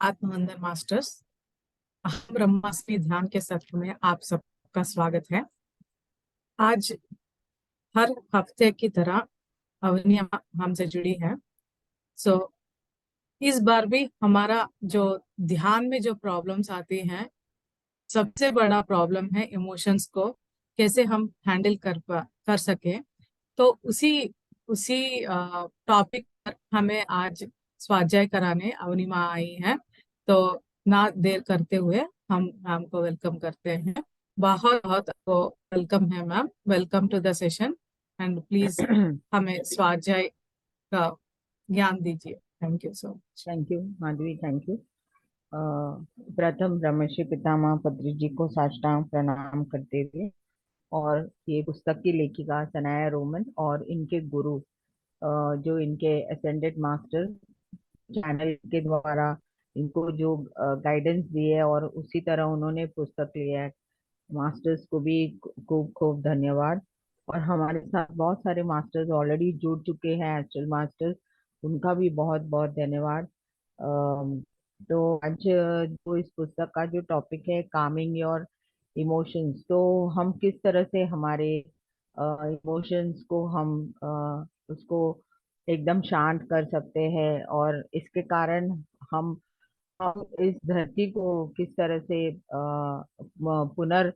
आत्मवंदन masters. हम ब्रह्मास्मि ध्यान के सत्र में आप सबका स्वागत है। आज हर हफ्ते की तरह अवनिया हमसे जुड़ी है। सो इस बार भी हमारा जो ध्यान में जो प्रॉब्लम्स आती हैं, सबसे बड़ा प्रॉब्लम है इमोशंस को कैसे हम हैंडल कर सके। तो उसी उसी टॉपिक पर हमें आज स्वाध्याय कराने अवनिमा आई है। तो ना देर करते हुए हम मैम को वेलकम करते हैं। बहुत बहुत आपको वेलकम है ma'am, welcome to the session and please हमें स्वाध्याय का ज्ञान दीजिए। Thank you so much. Thank you Madhavi, thank you. प्रथम ब्रह्मर्षि पितामह पत्री जी को साष्टांग प्रणाम करते हुए, और ये पुस्तक की लेखिका सनाया रोमन और इनके गुरु, जो इनके असेंडेड मास्टर चैनल के द्वारा इनको जो गाइडेंस दी है और उसी तरह उन्होंने पुस्तक लिया है, मास्टर्स को भी खूब खूब धन्यवाद। और हमारे साथ बहुत सारे मास्टर्स ऑलरेडी जुड़ चुके हैं, एक्चुअल मास्टर्स, उनका भी बहुत बहुत धन्यवाद। तो आज जो इस पुस्तक का जो टॉपिक है, कामिंग योर इमोशंस, तो हम किस तरह से हमारे इमोशंस को हम उसको एकदम शांत कर सकते हैं, और इसके कारण हम हम इस धरती को किस तरह से पुनर्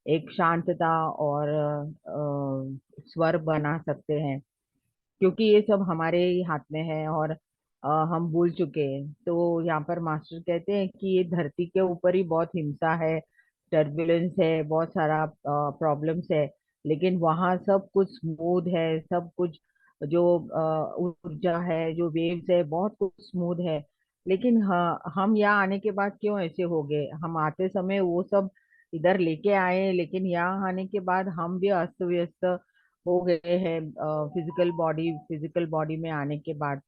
एक शांतता और स्वर बना सकते हैं, क्योंकि ये सब हमारे ही हाथ में है और हम भूल चुके हैं। तो यहाँ पर मास्टर कहते हैं कि ये धरती के ऊपर ही बहुत हिंसा है, टर्बुलेंस है, बहुत सारा प्रॉब्लम्स है, लेकिन वहाँ सब कुछ स्मूथ है, सब कुछ जो ऊर्जा है, जो वेव्स है, बहुत कुछ स्मूथ है। लेकिन हाँ, हम यहाँ आने के बाद क्यों ऐसे हो गए? हम आते समय वो सब इधर लेके आए, लेकिन यहाँ आने के बाद हम भी अस्त व्यस्त हो गए हैं फिजिकल बॉडी में आने के बाद।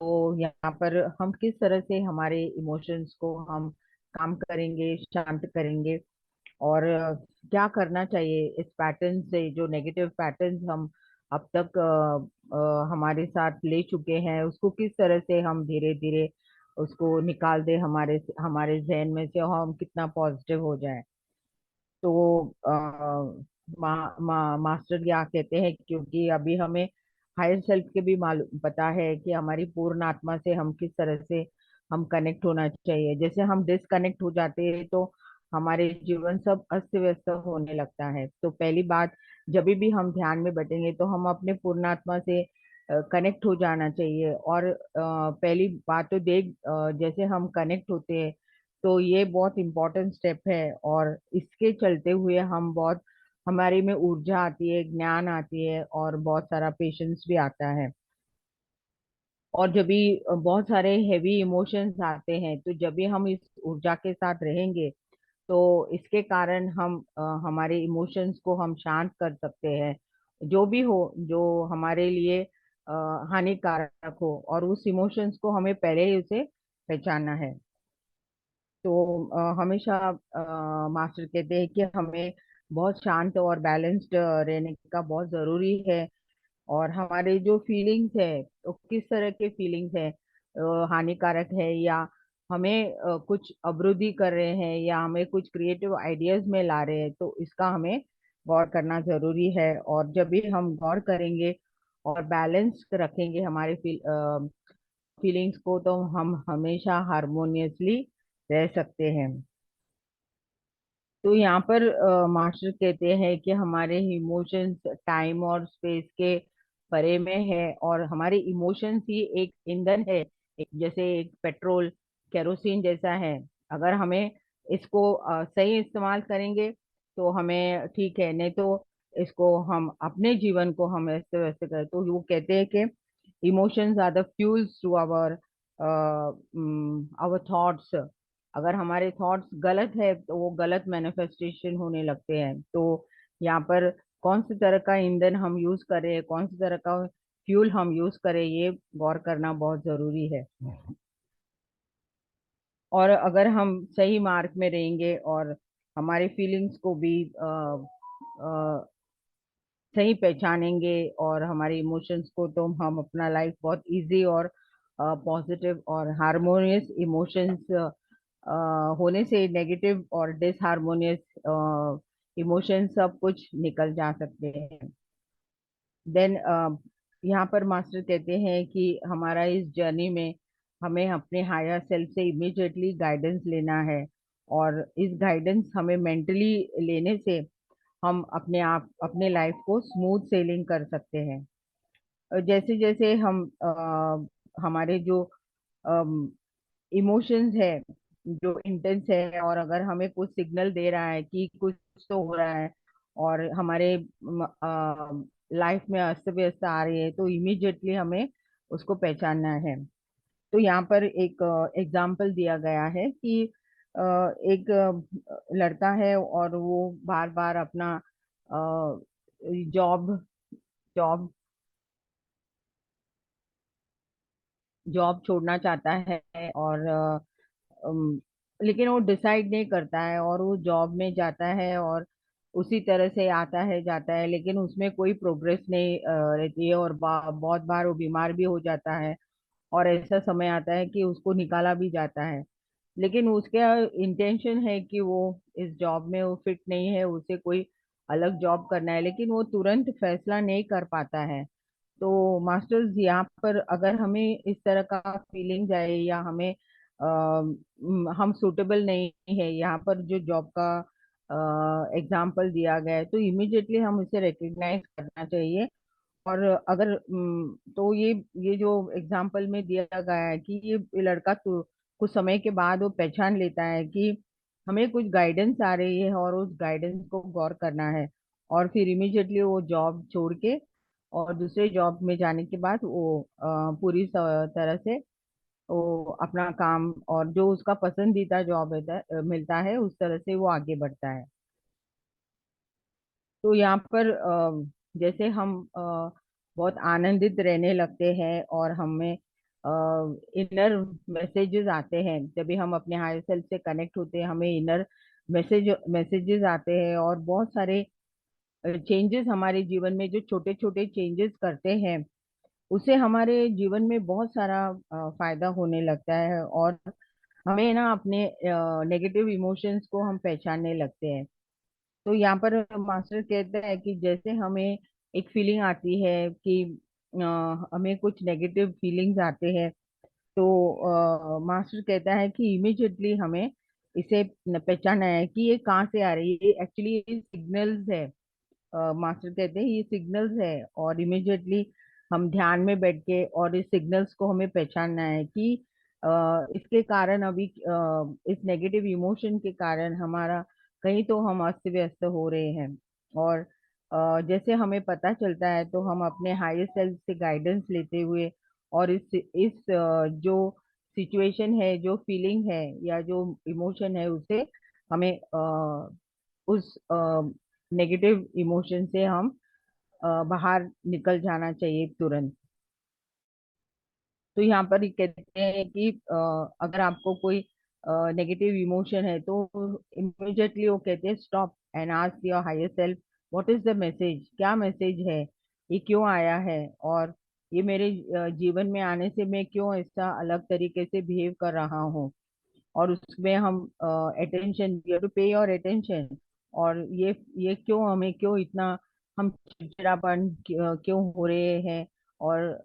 तो यहाँ पर हम किस तरह से हमारे इमोशंस को हम काम करेंगे, शांत करेंगे, और क्या करना चाहिए इस पैटर्न से, जो नेगेटिव पैटर्न्स हम अब तक हमारे साथ ले चुके हैं, उसको किस तरह से हम धीरे धीरे उसको निकाल दे हमारे हमारे जहन में से, और हम कितना पॉजिटिव हो जाए। तो मास्टर क्या कहते हैं, क्योंकि अभी हमें हायर सेल्फ के भी मालूम पता है कि हमारी पूर्ण आत्मा से हम किस तरह से हम कनेक्ट होना चाहिए। जैसे हम डिसकनेक्ट हो जाते हैं तो हमारे जीवन सब अस्त व्यस्त होने लगता है। तो पहली बात, जब भी हम ध्यान में बैठेंगे तो हम अपने पूर्ण आत्मा से कनेक्ट हो जाना चाहिए। और पहली बात तो जैसे हम कनेक्ट होते हैं, तो ये बहुत इंपॉर्टेंट स्टेप है, और इसके चलते हुए हम बहुत, हमारे में ऊर्जा आती है, ज्ञान आती है, और बहुत सारा पेशेंस भी आता है। और जब भी बहुत सारे हैवी इमोशंस आते हैं, तो जब भी हम इस ऊर्जा के साथ रहेंगे, तो इसके कारण हम हमारे इमोशंस को हम शांत कर सकते हैं, जो भी हो जो हमारे लिए हानिकारक हो, और उस इमोशंस को हमें पहले ही उसे पहचानना है। तो हमेशा मास्टर कहते हैं कि हमें बहुत शांत और बैलेंस्ड रहने का बहुत जरूरी है। और हमारे जो फीलिंग्स है, तो किस तरह के फीलिंग्स है, हानिकारक है, या हमें कुछ अवरुद्धि कर रहे हैं, या हमें कुछ क्रिएटिव आइडियाज में ला रहे हैं, तो इसका हमें गौर करना जरूरी है। और जब भी हम गौर करेंगे और बैलेंस रखेंगे हमारे फीलिंग्स को, तो हम हमेशा हारमोनियसली रह सकते हैं। तो यहाँ पर मास्टर कहते हैं कि हमारे इमोशंस टाइम और स्पेस के परे में है, और हमारे इमोशंस ही एक ईंधन है, एक जैसे एक पेट्रोल केरोसिन जैसा है। अगर हमें इसको सही इस्तेमाल करेंगे तो हमें ठीक है, नहीं तो इसको हम अपने जीवन को हम ऐसे वैसे करें। तो वो कहते हैं कि emotions are the fuels to our thoughts. अगर हमारे थॉट्स गलत है तो वो गलत मैनिफेस्टेशन होने लगते हैं। तो यहाँ पर कौन सी तरह का ईंधन हम यूज करें, कौन सी तरह का फ्यूल हम यूज करें, ये गौर करना बहुत जरूरी है। और अगर हम सही मार्ग में रहेंगे और हमारे फीलिंग्स को भी सही पहचानेंगे और हमारे इमोशंस को, तो हम अपना लाइफ बहुत इजी और पॉजिटिव और हार्मोनियस इमोशंस होने से नेगेटिव और डिसहार्मोनियस इमोशंस सब कुछ निकल जा सकते हैं। देन यहाँ पर मास्टर कहते हैं कि हमारा इस जर्नी में हमें अपने हायर सेल्फ से इमीडिएटली गाइडेंस लेना है, और इस गाइडेंस हमें मेंटली लेने से हम अपने आप अपने लाइफ को स्मूथ सेलिंग कर सकते हैं। जैसे जैसे हम हमारे जो इमोशंस है जो इंटेंस है, और अगर हमें कुछ सिग्नल दे रहा है कि कुछ तो हो रहा है और हमारे लाइफ में अस्त व्यस्त आ रही है, तो इमीडिएटली हमें उसको पहचानना है। तो यहाँ पर एक एग्जाम्पल दिया गया है कि एक लड़का है और वो बार बार अपना जॉब जॉब जॉब छोड़ना चाहता है, और लेकिन वो डिसाइड नहीं करता है और वो जॉब में जाता है और उसी तरह से आता है जाता है, लेकिन उसमें कोई प्रोग्रेस नहीं रहती है, और बहुत बार वो बीमार भी हो जाता है, और ऐसा समय आता है कि उसको निकाला भी जाता है। लेकिन उसका इंटेंशन है कि वो इस जॉब में वो फिट नहीं है, उसे कोई अलग जॉब करना है, लेकिन वो तुरंत फैसला नहीं कर पाता है। तो मास्टर्स यहाँ पर अगर हमें इस तरह का फीलिंग जाए, या हमें हम सूटेबल नहीं है यहाँ पर जो जॉब का एग्जाम्पल दिया गया है, तो इमिडिएटली हम इसे रिकग्नाइज करना चाहिए। और अगर तो ये जो एग्जाम्पल में दिया गया है कि ये लड़का तो कुछ समय के बाद वो पहचान लेता है कि हमें कुछ गाइडेंस आ रही है और उस गाइडेंस को गौर करना है, और फिर इमिडिएटली वो जॉब छोड़ के और दूसरे जॉब में जाने के बाद वो पूरी तरह से वो अपना काम और जो उसका पसंदीदा जॉब मिलता है उस तरह से वो आगे बढ़ता है। तो यहाँ पर जैसे हम बहुत आनंदित रहने लगते हैं और हमें इनर मैसेजेस आते हैं, जब भी हम अपने हायर सेल्फ से कनेक्ट होते हैं हमें इनर मैसेजेस आते हैं, और बहुत सारे चेंजेस हमारे जीवन में जो छोटे छोटे चेंजेस करते हैं उससे हमारे जीवन में बहुत सारा फायदा होने लगता है, और हमें ना अपने नेगेटिव इमोशंस को हम पहचानने लगते हैं। तो यहाँ पर मास्टर कहते हैं कि जैसे हमें एक फीलिंग आती है कि हमें कुछ नेगेटिव फीलिंग्स आते हैं, तो मास्टर कहता है कि इमिडिएटली हमें इसे पहचानना है कि ये कहाँ से आ रही है, ये एक्चुअली ये सिग्नल्स है। मास्टर कहते हैं ये सिग्नल्स है, और इमिडिएटली हम ध्यान में बैठ के और इस सिग्नल्स को हमें पहचानना है कि इसके कारण अभी इस नेगेटिव इमोशन के कारण हमारा कहीं तो हम अस्त व्यस्त हो रहे हैं। और जैसे हमें पता चलता है तो हम अपने हायर सेल्फ से गाइडेंस लेते हुए और जो सिचुएशन है जो फीलिंग है या जो इमोशन है उसे हमें उस नेगेटिव इमोशन से हम बाहर निकल जाना चाहिए तुरंत। तो यहाँ पर ये कहते हैं कि अगर आपको कोई नेगेटिव इमोशन है तो इमिडिएटली वो कहते हैं stop and ask your higher self what is the message, क्या मैसेज है, ये क्यों आया है, और ये मेरे जीवन में आने से मैं क्यों ऐसा अलग तरीके से बिहेव कर रहा हूँ। और उसमें हम अटेंशन, यू टू पे योर अटेंशन। और ये क्यों हमें क्यों इतना हम चिड़चिड़ापन क्यों हो रहे हैं, और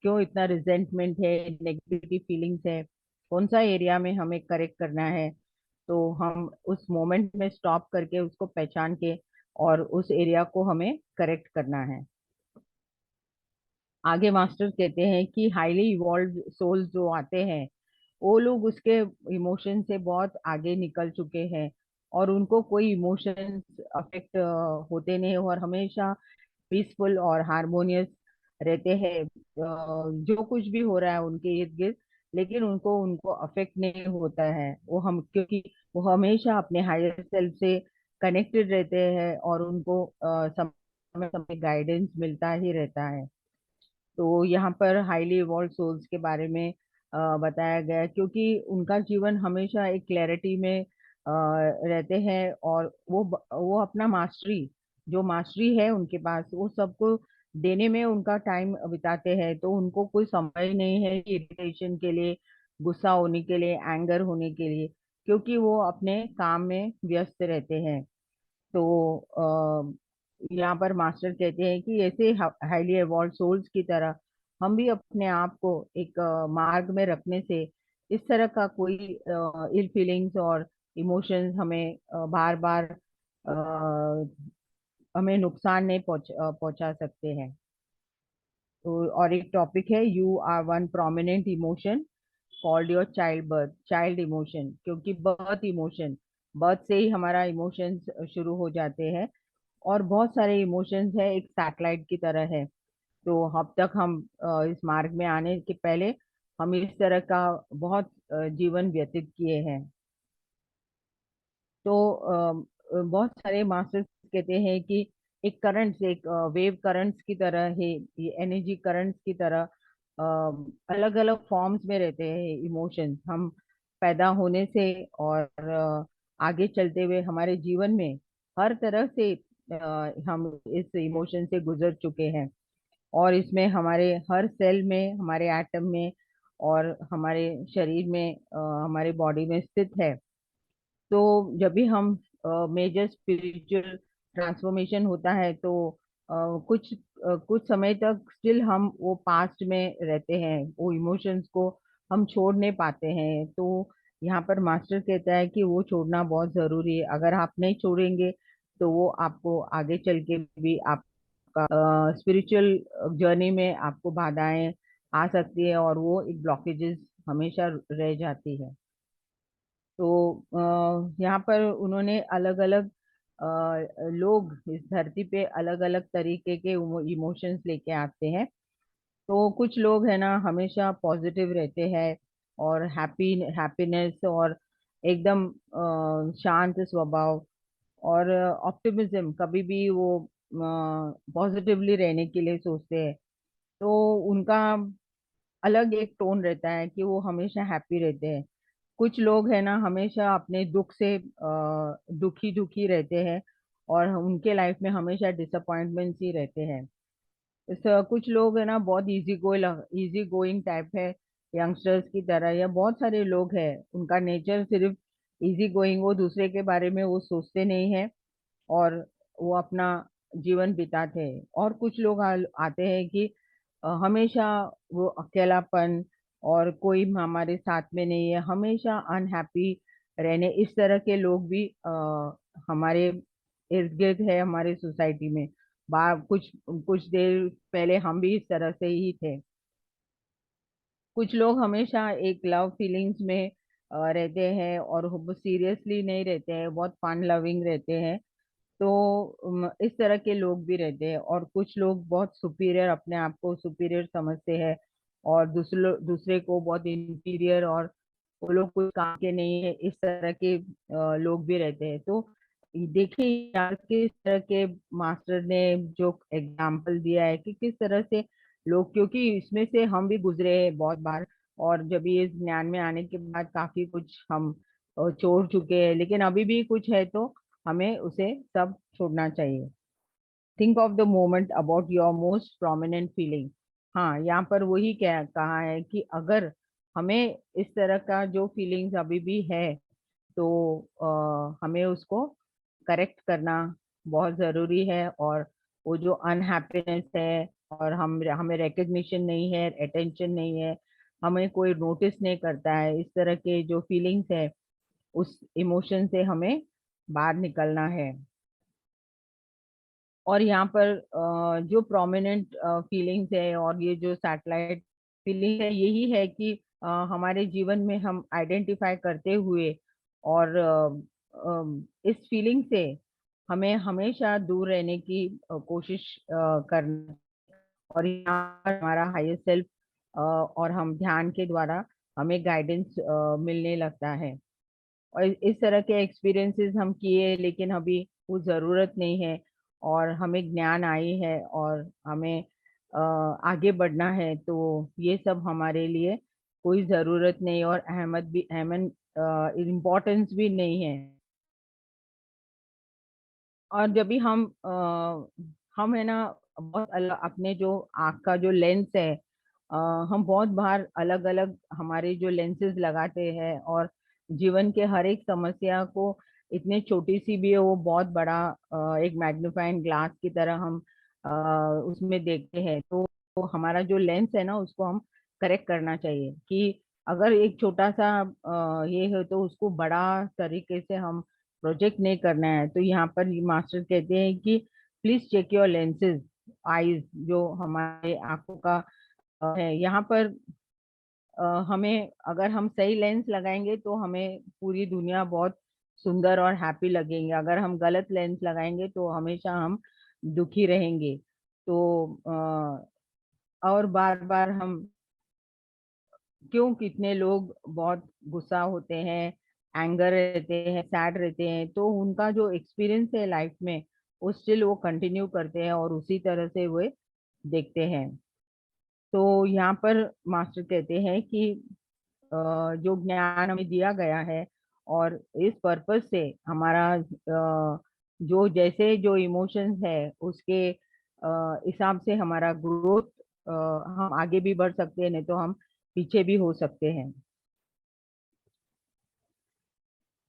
क्यों इतना रिजेंटमेंट है, नेगेटिव फीलिंग्स है, कौन सा एरिया में हमें करेक्ट करना है। तो हम उस मोमेंट में स्टॉप करके उसको पहचान के और उस एरिया को हमें करेक्ट करना है। आगे मास्टर कहते हैं कि हाईली इवॉल्व सोल्स जो आते हैं वो लोग उसके इमोशन से बहुत आगे निकल चुके हैं, और उनको कोई इमोशंस अफेक्ट होते नहीं, और हमेशा पीसफुल और हारमोनियस रहते हैं। जो कुछ भी हो रहा है उनके इर्द गिर्द, लेकिन उनको उनको अफेक्ट नहीं होता है, वो हम क्योंकि वो हमेशा अपने हायर सेल्फ से कनेक्टेड रहते हैं, और उनको समय समय गाइडेंस मिलता ही रहता है। तो यहाँ पर हाईली इवॉल्व सोल्स के बारे में बताया गया है, क्योंकि उनका जीवन हमेशा एक क्लैरिटी में रहते हैं, और वो अपना मास्टरी जो मास्टरी है उनके पास वो सबको देने में उनका टाइम बिताते हैं, तो उनको कोई समय नहीं है इरिटेशन के लिए, गुस्सा होने के लिए, एंगर होने के लिए, क्योंकि वो अपने काम में व्यस्त रहते हैं। तो यहाँ पर मास्टर कहते हैं कि ऐसे हाईली एवॉल्व सोल्स की तरह हम भी अपने आप को एक मार्ग में रखने से इस तरह का कोई इल फीलिंग्स और इमोशंस हमें बार बार हमें नुकसान नहीं पहुंचा सकते हैं। तो और एक टॉपिक है, you are one prominent emotion called your child birth, child emotion, क्योंकि बर्थ इमोशन, बर्थ से ही हमारा इमोशंस शुरू हो जाते हैं। और बहुत सारे इमोशंस है, एक सैटेलाइट की तरह है। तो अब तक हम इस मार्ग में आने के पहले हम इस तरह का बहुत जीवन व्यतीत किए हैं। तो बहुत सारे मास्टर्स कहते हैं कि एक करंट, एक वेव करंट्स की तरह है, ये एनर्जी करंट्स की तरह अलग अलग फॉर्म्स में रहते हैं इमोशंस। हम पैदा होने से और आगे चलते हुए हमारे जीवन में हर तरह से हम इस इमोशन से गुजर चुके हैं। और इसमें हमारे हर सेल में, हमारे एटम में और हमारे शरीर में, हमारे बॉडी में स्थित है। तो जब भी हम मेजर स्पिरिचुअल ट्रांसफॉर्मेशन होता है, तो कुछ समय तक स्टिल हम वो पास्ट में रहते हैं, वो इमोशंस को हम छोड़ नहीं पाते हैं। तो यहाँ पर मास्टर कहता है कि वो छोड़ना बहुत जरूरी है। अगर आप नहीं छोड़ेंगे तो वो आपको आगे चल के भी आपका स्पिरिचुअल जर्नी में आपको बाधाएं आ सकती है, और वो एक ब्लॉकेजेस हमेशा रह जाती है। तो यहाँ पर उन्होंने अलग अलग लोग इस धरती पे अलग अलग तरीके के इमोशंस लेके आते हैं। तो कुछ लोग है ना हमेशा पॉजिटिव रहते हैं, और हैप्पीनेस और एकदम शांत स्वभाव और ऑप्टिमिज्म, कभी भी वो पॉजिटिवली रहने के लिए सोचते हैं। तो उनका अलग एक टोन रहता है कि वो हमेशा हैप्पी रहते हैं। कुछ लोग है ना हमेशा अपने दुख से दुखी दुखी रहते हैं, और उनके लाइफ में हमेशा डिसअपॉइंटमेंट्स ही रहते हैं। कुछ लोग है ना बहुत इजी गोइंग टाइप है, यंगस्टर्स की तरह, या बहुत सारे लोग हैं उनका नेचर सिर्फ इजी गोइंग, वो दूसरे के बारे में वो सोचते नहीं है और वो अपना जीवन बिताते हैं। और कुछ लोग आते हैं कि हमेशा वो अकेलापन और कोई हमारे साथ में नहीं है, हमेशा अनहैप्पी रहने, इस तरह के लोग भी हमारे इर्द गिर्द है, हमारे सोसाइटी में। कुछ कुछ देर पहले हम भी इस तरह से ही थे। कुछ लोग हमेशा एक लव फीलिंग्स में रहते हैं, और वो सीरियसली नहीं रहते हैं, बहुत फन लविंग रहते हैं। तो इस तरह के लोग भी रहते हैं। और कुछ लोग बहुत सुपीरियर, अपने आप को सुपीरियर समझते हैं, और दूसरे को बहुत इंटीरियर, और वो लोग कोई काम के नहीं है, इस तरह के लोग भी रहते हैं। तो देखिए यार किस तरह के मास्टर ने जो एग्जाम्पल दिया है कि किस तरह से लोग, क्योंकि इसमें से हम भी गुजरे हैं बहुत बार, और जब ये इस ज्ञान में आने के बाद काफी कुछ हम छोड़ चुके हैं, लेकिन अभी भी कुछ है तो हमें उसे सब छोड़ना चाहिए। Think of the moment about your most prominent feeling. हाँ, यहाँ पर वही क्या कहा है कि अगर हमें इस तरह का जो फीलिंग्स अभी भी है, तो हमें उसको करेक्ट करना बहुत जरूरी है। और वो जो अनहैप्पीनेस है, और हम हमें रिकग्निशन नहीं है, अटेंशन नहीं है, हमें कोई नोटिस नहीं करता है, इस तरह के जो फीलिंग्स है, उस इमोशन से हमें बाहर निकलना है। और यहाँ पर जो प्रोमिनेंट फीलिंग्स है और ये जो सैटेलाइट फीलिंग है, यही है कि हमारे जीवन में हम आइडेंटिफाई करते हुए, और इस फीलिंग से हमें हमेशा दूर रहने की कोशिश करना। और यहाँ पर हमारा हायर सेल्फ और हम ध्यान के द्वारा हमें गाइडेंस मिलने लगता है। और इस तरह के एक्सपीरियंसेस हम किए, लेकिन अभी वो जरूरत नहीं है, और हमें ज्ञान आई है और हमें आगे बढ़ना है। तो ये सब हमारे लिए कोई जरूरत नहीं, और अहमद इम्पोर्टेंस भी नहीं है। और जब भी हम है ना बहुत अलग, अपने जो आँख का जो लेंस है, हम बहुत बार अलग अलग हमारे जो लेंसेज लगाते हैं, और जीवन के हर एक समस्या को, इतने छोटी सी भी है वो बहुत बड़ा एक मैग्नीफाइंग ग्लास की तरह हम उसमें देखते हैं। तो हमारा जो लेंस है ना, उसको हम करेक्ट करना चाहिए कि अगर एक छोटा सा ये है तो उसको बड़ा तरीके से हम प्रोजेक्ट नहीं करना है। तो यहाँ पर मास्टर कहते हैं कि please check your lenses, eyes, जो हमारे आंखों का है यहाँ पर। हमें, अगर हम सही लेंस लगाएंगे तो हमें पूरी दुनिया बहुत सुंदर और हैप्पी लगेंगे। अगर हम गलत लेंस लगाएंगे तो हमेशा हम दुखी रहेंगे। तो और बार बार हम, क्यों कितने लोग बहुत गुस्सा होते हैं, एंगर रहते हैं, सैड रहते हैं, तो उनका जो एक्सपीरियंस है लाइफ में, वो स्टिल वो कंटिन्यू करते हैं और उसी तरह से वे देखते हैं। तो यहाँ पर मास्टर कहते हैं कि जो ज्ञान हमें दिया गया है, और इस पर्पस से हमारा जो जैसे जो इमोशंस है उसके हिसाब से हमारा ग्रोथ, हम आगे भी बढ़ सकते हैं, नहीं तो हम पीछे भी हो सकते हैं।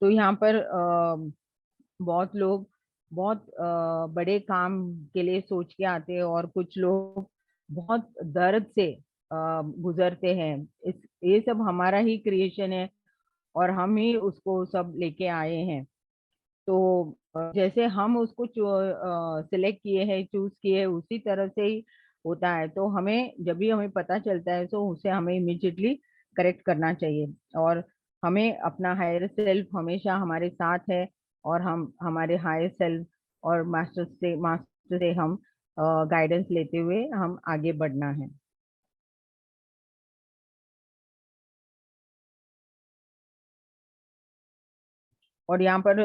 तो यहाँ पर बहुत लोग बहुत बड़े काम के लिए सोच के आते हैं, और कुछ लोग बहुत दर्द से गुजरते हैं। इस ये सब हमारा ही क्रिएशन है, और हम ही उसको सब लेके आए हैं। तो जैसे हम उसको सिलेक्ट किए हैं, चूज किए हैं, उसी तरह से ही होता है। तो हमें जब भी हमें पता चलता है तो उसे हमें इमिजिएटली करेक्ट करना चाहिए। और हमें अपना हायर सेल्फ हमेशा हमारे साथ है, और हम हमारे हायर सेल्फ और मास्टर से हम गाइडेंस लेते हुए हम आगे बढ़ना है। और यहाँ पर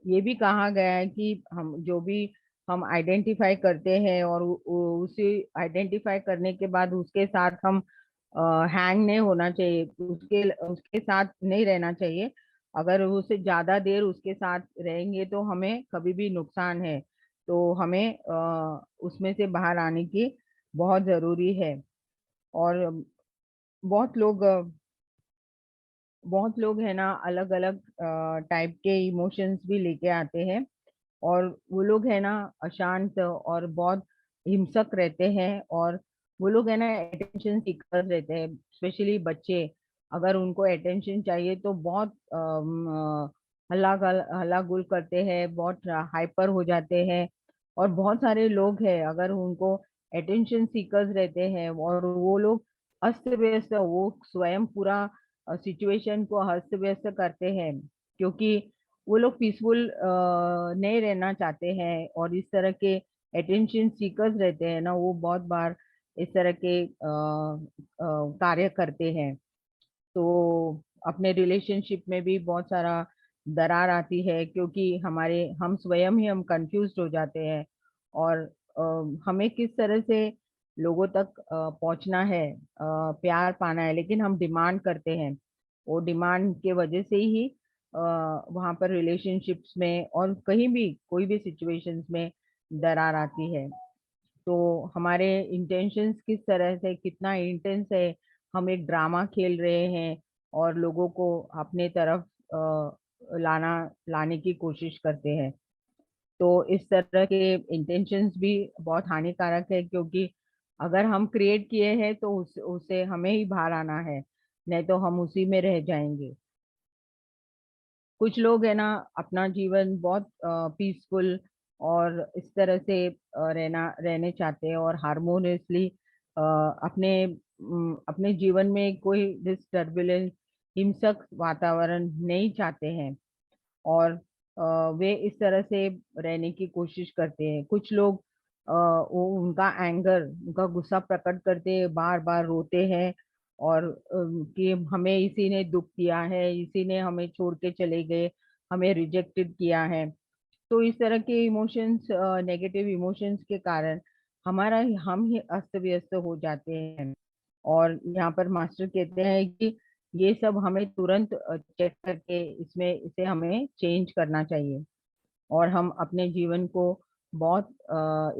ये भी कहा गया है कि हम जो भी हम आइडेंटिफाई करते हैं, और उसे आइडेंटिफाई करने के बाद उसके साथ हम हैंग नहीं होना चाहिए, उसके उसके साथ नहीं रहना चाहिए। अगर उसे ज्यादा देर उसके साथ रहेंगे तो हमें कभी भी नुकसान है। तो हमें उसमें से बाहर आने की बहुत जरूरी है। और बहुत लोग है ना, अलग अलग टाइप के इमोशंस भी लेके आते हैं, और वो लोग है ना अशांत और बहुत हिंसक रहते हैं, और वो लोग है ना अटेंशन सीकर रहते हैं, स्पेशली बच्चे। अगर उनको अटेंशन चाहिए तो बहुत हल्ला गुल करते हैं, बहुत हाइपर हो जाते हैं। और बहुत सारे लोग हैं, अगर उनको अटेंशन सीकर्स रहते हैं, और वो लोग अस्त व्यस्त, वो स्वयं पूरा सिचुएशन को अस्त व्यस्त करते हैं, क्योंकि वो लोग पीसफुल नहीं रहना चाहते हैं। और इस तरह के अटेंशन सीकर्स रहते हैं ना, वो बहुत बार इस तरह के कार्य करते हैं। तो अपने रिलेशनशिप में भी बहुत सारा दरार आती है, क्योंकि हम स्वयं ही हम कंफ्यूज हो जाते हैं। और हमें किस तरह से लोगों तक पहुंचना है, प्यार पाना है, लेकिन हम डिमांड करते हैं। वो डिमांड के वजह से ही वहां पर रिलेशनशिप्स में और कहीं भी कोई भी सिचुएशंस में दरार आती है। तो हमारे इंटेंशंस किस तरह से, कितना इंटेंस है, हम एक ड्रामा खेल रहे हैं और लोगों को अपने तरफ लाने की कोशिश करते हैं। तो इस तरह के इंटेंशंस भी बहुत हानिकारक है, क्योंकि अगर हम क्रिएट किए हैं तो उसे हमें ही बाहर आना है, नहीं तो हम उसी में रह जाएंगे। कुछ लोग है ना अपना जीवन बहुत पीसफुल और इस तरह से रहने चाहते हैं, और हारमोनियसली अपने जीवन में कोई डिस्टर्बेंस, हिंसक वातावरण नहीं चाहते हैं। और वे इस तरह से रहने की कोशिश करते हैं। कुछ लोग वो उनका एंगर, उनका गुस्सा प्रकट करते, बार बार रोते हैं, और कि हमें इसी ने दुख दिया है, इसी ने हमें छोड़ के चले गए, हमें रिजेक्टेड किया है। तो इस तरह के इमोशंस, नेगेटिव इमोशंस के कारण हम ही अस्त व्यस्त हो जाते हैं। और यहाँ पर मास्टर कहते हैं कि ये सब हमें तुरंत चेक करके इसे हमें चेंज करना चाहिए, और हम अपने जीवन को बहुत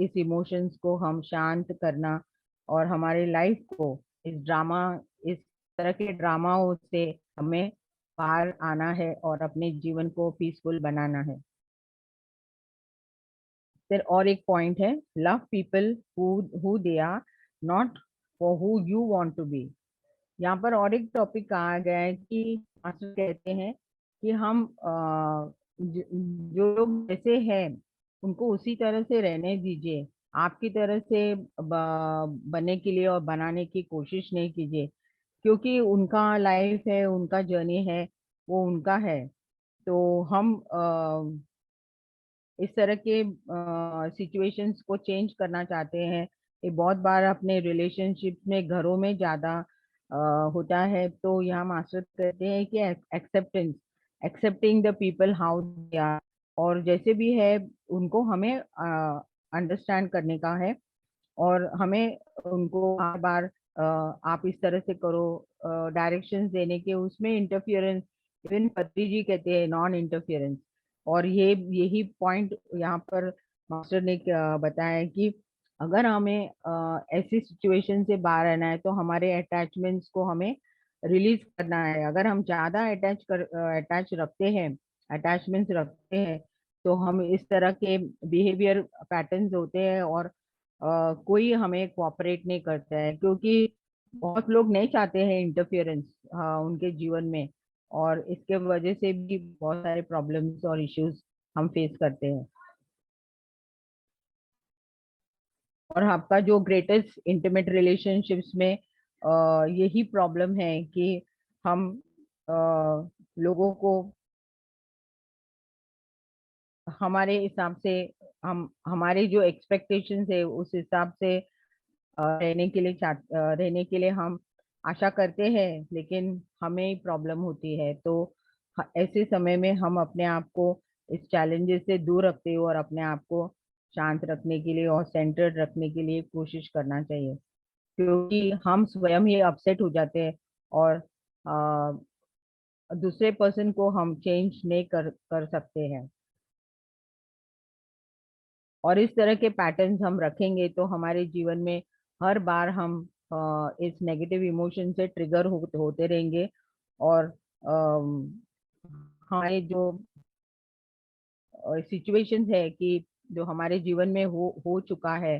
इस इमोशंस को हम शांत करना और हमारे लाइफ को इस तरह के ड्रामाओं से हमें बाहर आना है और अपने जीवन को पीसफुल बनाना है। फिर और एक पॉइंट है, love people who they are, not for who you want to be. यहाँ पर और एक टॉपिक कहा गया है कि मास्टर कहते हैं कि हम जो लोग जैसे हैं उनको उसी तरह से रहने दीजिए। आपकी तरह से बनने के लिए और बनाने की कोशिश नहीं कीजिए, क्योंकि उनका लाइफ है, उनका जर्नी है, वो उनका है। तो हम इस तरह के सिचुएशंस को चेंज करना चाहते हैं। ये बहुत बार अपने रिलेशनशिप में, घरों में ज्यादा होता है। तो यहाँ मास्टर कहते हैं कि acceptance, accepting the people how they are, और जैसे भी है उनको हमें अंडरस्टैंड करने का है। और हमें उनको बार बार आप इस तरह से करो डायरेक्शंस देने के, उसमें इंटरफियरेंस, इवन पत्री जी कहते हैं नॉन इंटरफियरेंस। और यही पॉइंट यहाँ पर मास्टर ने बताया है कि अगर हमें ऐसी सिचुएशन से बाहर आना है तो हमारे अटैचमेंट्स को हमें रिलीज करना है। अगर हम ज्यादा अटैच रखते हैं, अटैचमेंट्स रखते हैं, तो हम इस तरह के बिहेवियर पैटर्न्स होते हैं और कोई हमें कोऑपरेट नहीं करता है, क्योंकि बहुत लोग नहीं चाहते हैं इंटरफियरेंस उनके जीवन में। और इसके वजह से भी बहुत सारे प्रॉब्लम्स और इश्यूज हम फेस करते हैं। और आपका जो ग्रेटेस्ट इंटीमेट रिलेशनशिप्स में यही प्रॉब्लम है कि हम अ, लोगों को हमारे हिसाब से, हम हमारे जो एक्सपेक्टेशंस है उस हिसाब से रहने के लिए हम आशा करते हैं, लेकिन हमें प्रॉब्लम होती है। तो ऐसे समय में हम अपने आप को इस चैलेंजेस से दूर रखते हुए और अपने आप को शांत रखने के लिए और सेंटर्ड रखने के लिए कोशिश करना चाहिए, क्योंकि हम स्वयं ही अपसेट हो जाते हैं और दूसरे पर्सन को हम चेंज नहीं कर सकते हैं। और इस तरह के पैटर्न्स हम रखेंगे तो हमारे जीवन में हर बार हम इस नेगेटिव इमोशन से ट्रिगर होते रहेंगे। और हमारे जो सिचुएशंस है कि जो हमारे जीवन में हो चुका है,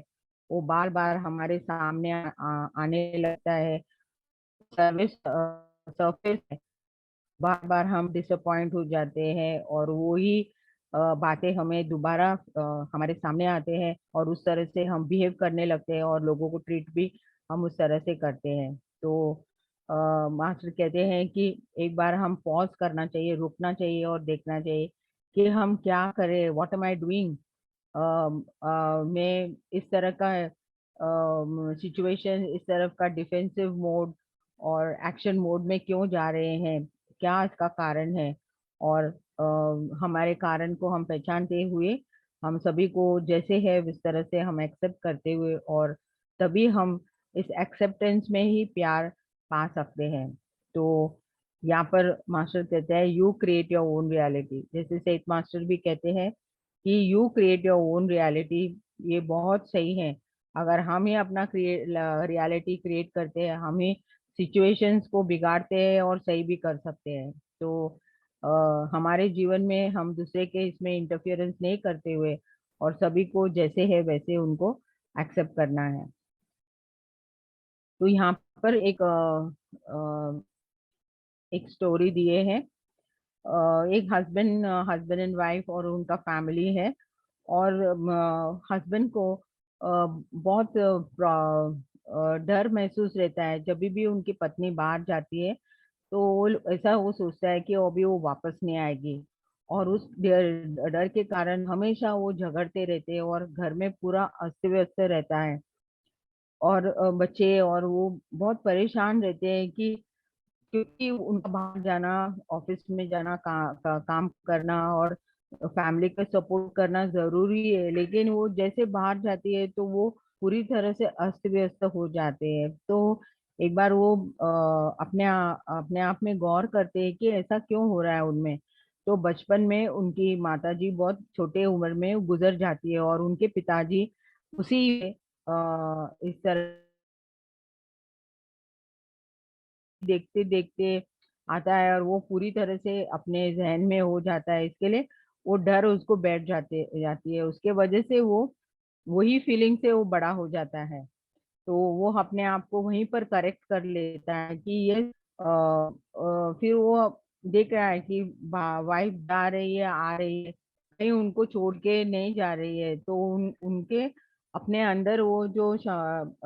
वो बार बार हमारे सामने आने लगता है। सर्विस सरफेस है, बार बार हम डिसअपॉइंट हो जाते हैं और वो ही बातें हमें दोबारा हमारे सामने आते हैं और उस तरह से हम बिहेव करने लगते हैं और लोगों को ट्रीट भी हम उस तरह से करते हैं। तो मास्टर कहते हैं कि एक बार हम पॉज करना चाहिए, रुकना चाहिए और देखना चाहिए कि हम क्या करें, व्हाट एम आई डूइंग। मैं इस तरह का सिचुएशन, इस तरफ का डिफेंसिव मोड और एक्शन मोड में क्यों जा रहे हैं, क्या इसका कारण है। और हमारे कारण को हम पहचानते हुए हम सभी को जैसे है इस तरह से हम एक्सेप्ट करते हुए, और तभी हम इस एक्सेप्टेंस में ही प्यार पा सकते हैं। तो यहाँ पर मास्टर कहते हैं you create your own reality, जैसे सेठ मास्टर भी कहते हैं कि you create your own reality. ये बहुत सही है। अगर हम ही अपना रियलिटी क्रिएट करते हैं, हम ही सिचुएशंस को बिगाड़ते हैं और सही भी कर सकते हैं। तो हमारे जीवन में हम दूसरे के इसमें इंटरफियरेंस नहीं करते हुए और सभी को जैसे है वैसे उनको एक्सेप्ट करना है। तो यहाँ पर एक स्टोरी दिए हैं। एक हस्बैंड एंड वाइफ और उनका फैमिली है। और हस्बैंड को बहुत डर महसूस रहता है जब भी उनकी पत्नी बाहर जाती है। तो ऐसा वो सोचता है कि अभी वो वापस नहीं आएगी, और उस डर डर के कारण हमेशा वो झगड़ते रहते हैं और घर में पूरा अस्त व्यस्त रहता है। और बच्चे और वो बहुत परेशान रहते हैं कि क्योंकि उनका बाहर जाना, ऑफिस में जाना, काम करना और फैमिली का सपोर्ट करना जरूरी है, लेकिन वो जैसे बाहर जाती है तो वो पूरी तरह से अस्त व्यस्त हो जाते हैं। तो एक बार वो अपने आप में गौर करते हैं कि ऐसा क्यों हो रहा है उनमें। तो बचपन में उनकी माताजी बहुत छोटे उम्र में गुजर जाती है और उनके पिताजी उसी इस तरह देखते देखते आता है और वो पूरी तरह से अपने जहन में हो जाता है। इसके लिए वो डर उसको बैठ जाती है, उसके वजह से वो वही फीलिंग से वो बड़ा हो जाता है। तो वो अपने आप को वहीं पर करेक्ट कर लेता है कि ये फिर वो देख रहा है कि वाइफ जा रही है आ रही है, कहीं उनको छोड़ के नहीं जा रही है, तो उनके अपने अंदर वो जो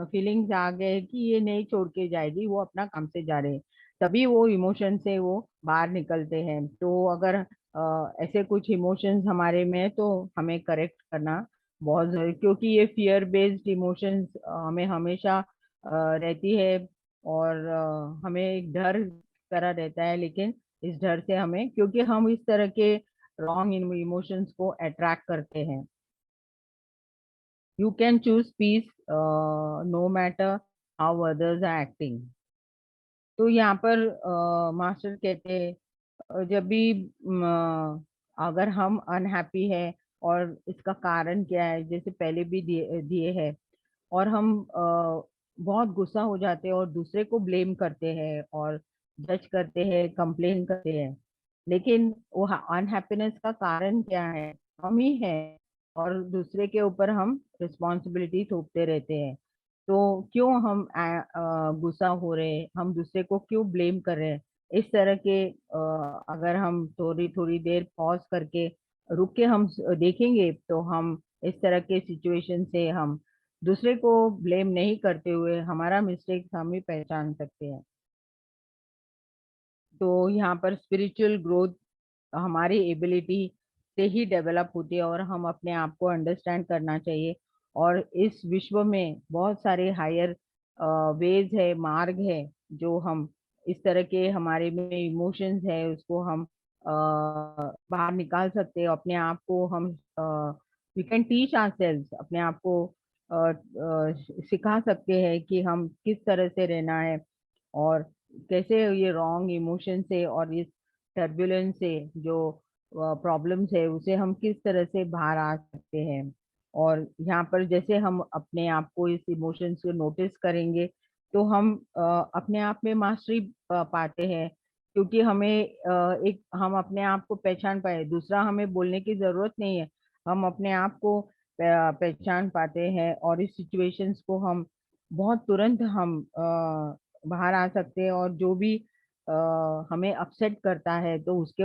फीलिंग्स आ गए कि ये नहीं छोड़ के जाएगी, वो अपना काम से जा रहे हैं। तभी वो इमोशन से वो बाहर निकलते हैं। तो अगर ऐसे कुछ इमोशंस हमारे में है तो हमें करेक्ट करना बहुत जरूरी, क्योंकि ये फियर बेस्ड इमोशंस हमें हमेशा रहती है और हमें एक डर तरह रहता है। लेकिन इस डर से हमें, क्योंकि हम इस तरह के रॉन्ग इमोशंस को अट्रैक्ट करते हैं। You can choose peace no matter how others are acting. तो यहाँ पर मास्टर कहते हैं जब भी अगर हम अनहैप्पी है और इसका कारण क्या है, जैसे पहले भी दिए दिए है, और हम बहुत गुस्सा हो जाते हैं और दूसरे को ब्लेम करते हैं और जज करते हैं, कंप्लेन करते हैं। लेकिन वो अनहैप्पीनेस का कारण क्या है? हम ही है, और दूसरे के ऊपर हम रिस्पॉन्सिबिलिटी थोपते रहते हैं। तो क्यों हम गुस्सा हो रहे हैं, हम दूसरे को क्यों ब्लेम कर रहे हैं? इस तरह के अगर हम थोड़ी थोड़ी देर पॉज करके रुक के हम देखेंगे, तो हम इस तरह के सिचुएशन से हम दूसरे को ब्लेम नहीं करते हुए हमारा मिस्टेक हम ही पहचान सकते हैं। तो यहाँ पर स्पिरिचुअल ग्रोथ हमारी एबिलिटी से ही डेवलप होती है, और हम अपने आप को अंडरस्टैंड करना चाहिए। और इस विश्व में बहुत सारे हायर वेज है, मार्ग है, जो हम इस तरह के हमारे में इमोशंस है उसको हम बाहर निकाल सकते हैं। अपने आप को हम वी कैन टीच आवरसेल्व्स, अपने आप को सिखा सकते हैं कि हम किस तरह से रहना है, और कैसे ये रॉन्ग इमोशन से और इस टर्बुलेंस से जो प्रॉब्लम्स है उसे हम किस तरह से बाहर आ सकते हैं। और यहाँ पर जैसे हम अपने आप को इस इमोशंस को नोटिस करेंगे, तो हम अपने आप में मास्टरी पाते हैं। क्योंकि हमें एक हम अपने आप को पहचान पाए, दूसरा हमें बोलने की जरूरत नहीं है, हम अपने आप को पहचान पाते हैं, और इस सिचुएशंस को हम बहुत तुरंत हम बाहर आ सकते हैं। और जो भी हमें अपसेट करता है तो उसके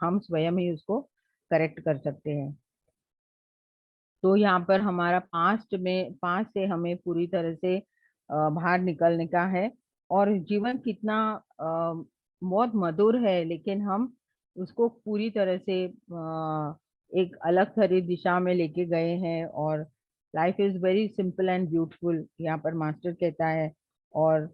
हम स्वयं ही उसको करेक्ट कर सकते हैं। तो यहाँ पर हमारा पास्ट से हमें पूरी तरह से बाहर निकलने का है। और जीवन कितना बहुत मधुर है, लेकिन हम उसको पूरी तरह से एक अलग खरी दिशा में लेके गए हैं। और life is very simple and beautiful, यहाँ पर मास्टर कहता है। और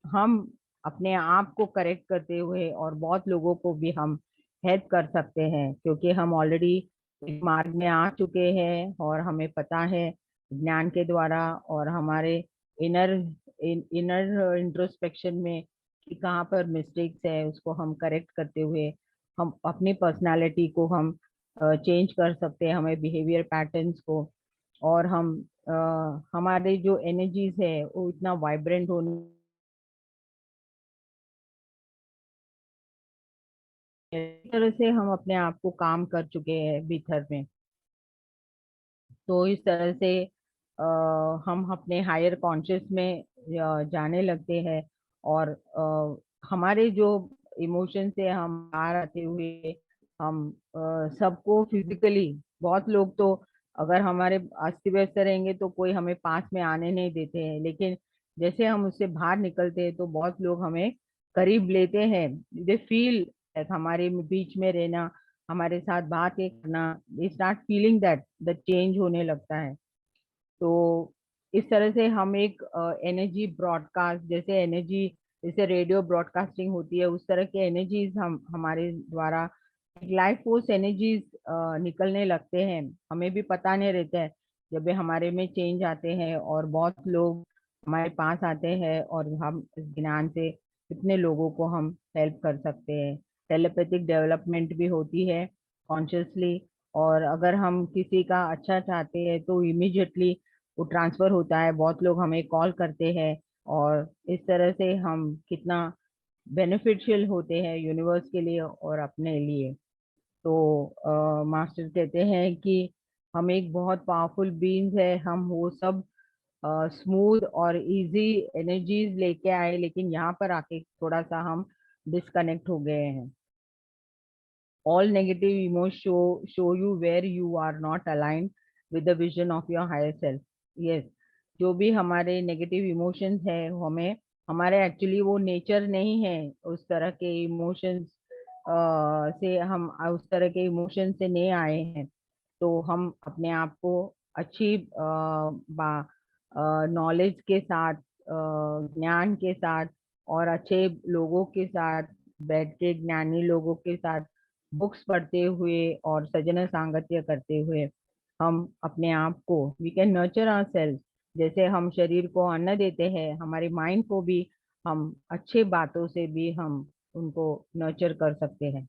हम अपने आप को करेक्ट करते हुए और बहुत लोगों को भी हम हेल्प कर सकते हैं, क्योंकि हम ऑलरेडी इस मार्ग में आ चुके हैं और हमें पता है ज्ञान के द्वारा और हमारे इनर इनर इंट्रोस्पेक्शन में कि कहाँ पर मिस्टेक्स है, उसको हम करेक्ट करते हुए हम अपनी पर्सनालिटी को हम चेंज कर सकते हैं, हमें बिहेवियर पैटर्न्स को। और हम हमारे जो एनर्जीज है वो इतना वाइब्रेंट होने, इस तरह से हम अपने आप को काम कर चुके हैं भीतर में। तो इस तरह से अ, हम अपने हायर कॉन्शियस में जाने लगते हैं। और हमारे जो इमोशन से हम बाहर आते हुए हम सबको फिजिकली, बहुत लोग तो अगर हमारे अस्त व्यस्त रहेंगे तो कोई हमें पास में आने नहीं देते हैं, लेकिन जैसे हम उससे बाहर निकलते हैं तो बहुत लोग हमें करीब लेते हैं। दे फील हमारे बीच में रहना, हमारे साथ बातें करना, they start feeling that the change होने लगता है। तो इस तरह से हम एक एनर्जी ब्रॉडकास्ट, जैसे एनर्जी जैसे रेडियो ब्रॉडकास्टिंग होती है, उस तरह के एनर्जीज हम हमारे द्वारा एक लाइफ फोर्स एनर्जीज निकलने लगते हैं। हमें भी पता नहीं रहता है जब भी हमारे में चेंज आते हैं, और बहुत लोग हमारे पास आते हैं और हम इस ज्ञान से कितने लोगों को हम हेल्प कर सकते हैं। टेलीपैथिक डेवलपमेंट भी होती है कॉन्शियसली। और अगर हम किसी का अच्छा चाहते हैं तो इमीडिएटली वो ट्रांसफर होता है, बहुत लोग हमें कॉल करते हैं। और इस तरह से हम कितना बेनिफिशियल होते हैं यूनिवर्स के लिए और अपने लिए। तो मास्टर कहते हैं कि हम एक बहुत पावरफुल बीइंग्स है, हम वो सब स्मूथ और इजी एनर्जीज लेके आए, लेकिन यहाँ पर आके थोड़ा सा हम डिस्कनेक्ट हो गए हैं। All negative emotion show you where you are not aligned with the vision of your higher self. Yes, जो भी हमारे नेगेटिव इमोशंस है वो हमें, हमारे एक्चुअली वो नेचर नहीं है उस तरह के इमोशंस से, हम उस तरह के इमोशन से नहीं आए हैं। तो हम अपने आप को अच्छी नॉलेज के साथ, ज्ञान के साथ और अच्छे लोगों के साथ बैठ के, ज्ञानी लोगों के साथ बुक्स पढ़ते हुए और सजन सांगत्य करते हुए हम अपने आप को, we can nurture our self. जैसे हम शरीर को अन्न देते हैं, हमारे माइंड को भी हम अच्छे बातों से भी हम उनको नर्चर कर सकते हैं।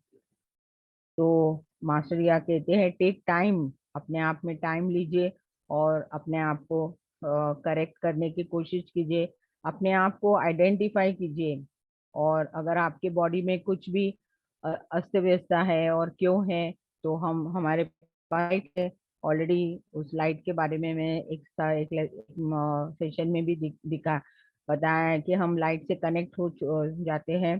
तो मास्टर यह कहते हैं, टेक टाइम, अपने आप में टाइम लीजिए और अपने आप को करेक्ट करने की कोशिश कीजिए, अपने आप को आइडेंटिफाई कीजिए। और अगर आपके बॉडी में कुछ भी अस्त व्यस्त है और क्यों है, तो हम हमारे लाइट है ऑलरेडी। उस लाइट के बारे में मैं एक सेशन में भी दिखा बताया है कि हम लाइट से कनेक्ट हो जाते हैं।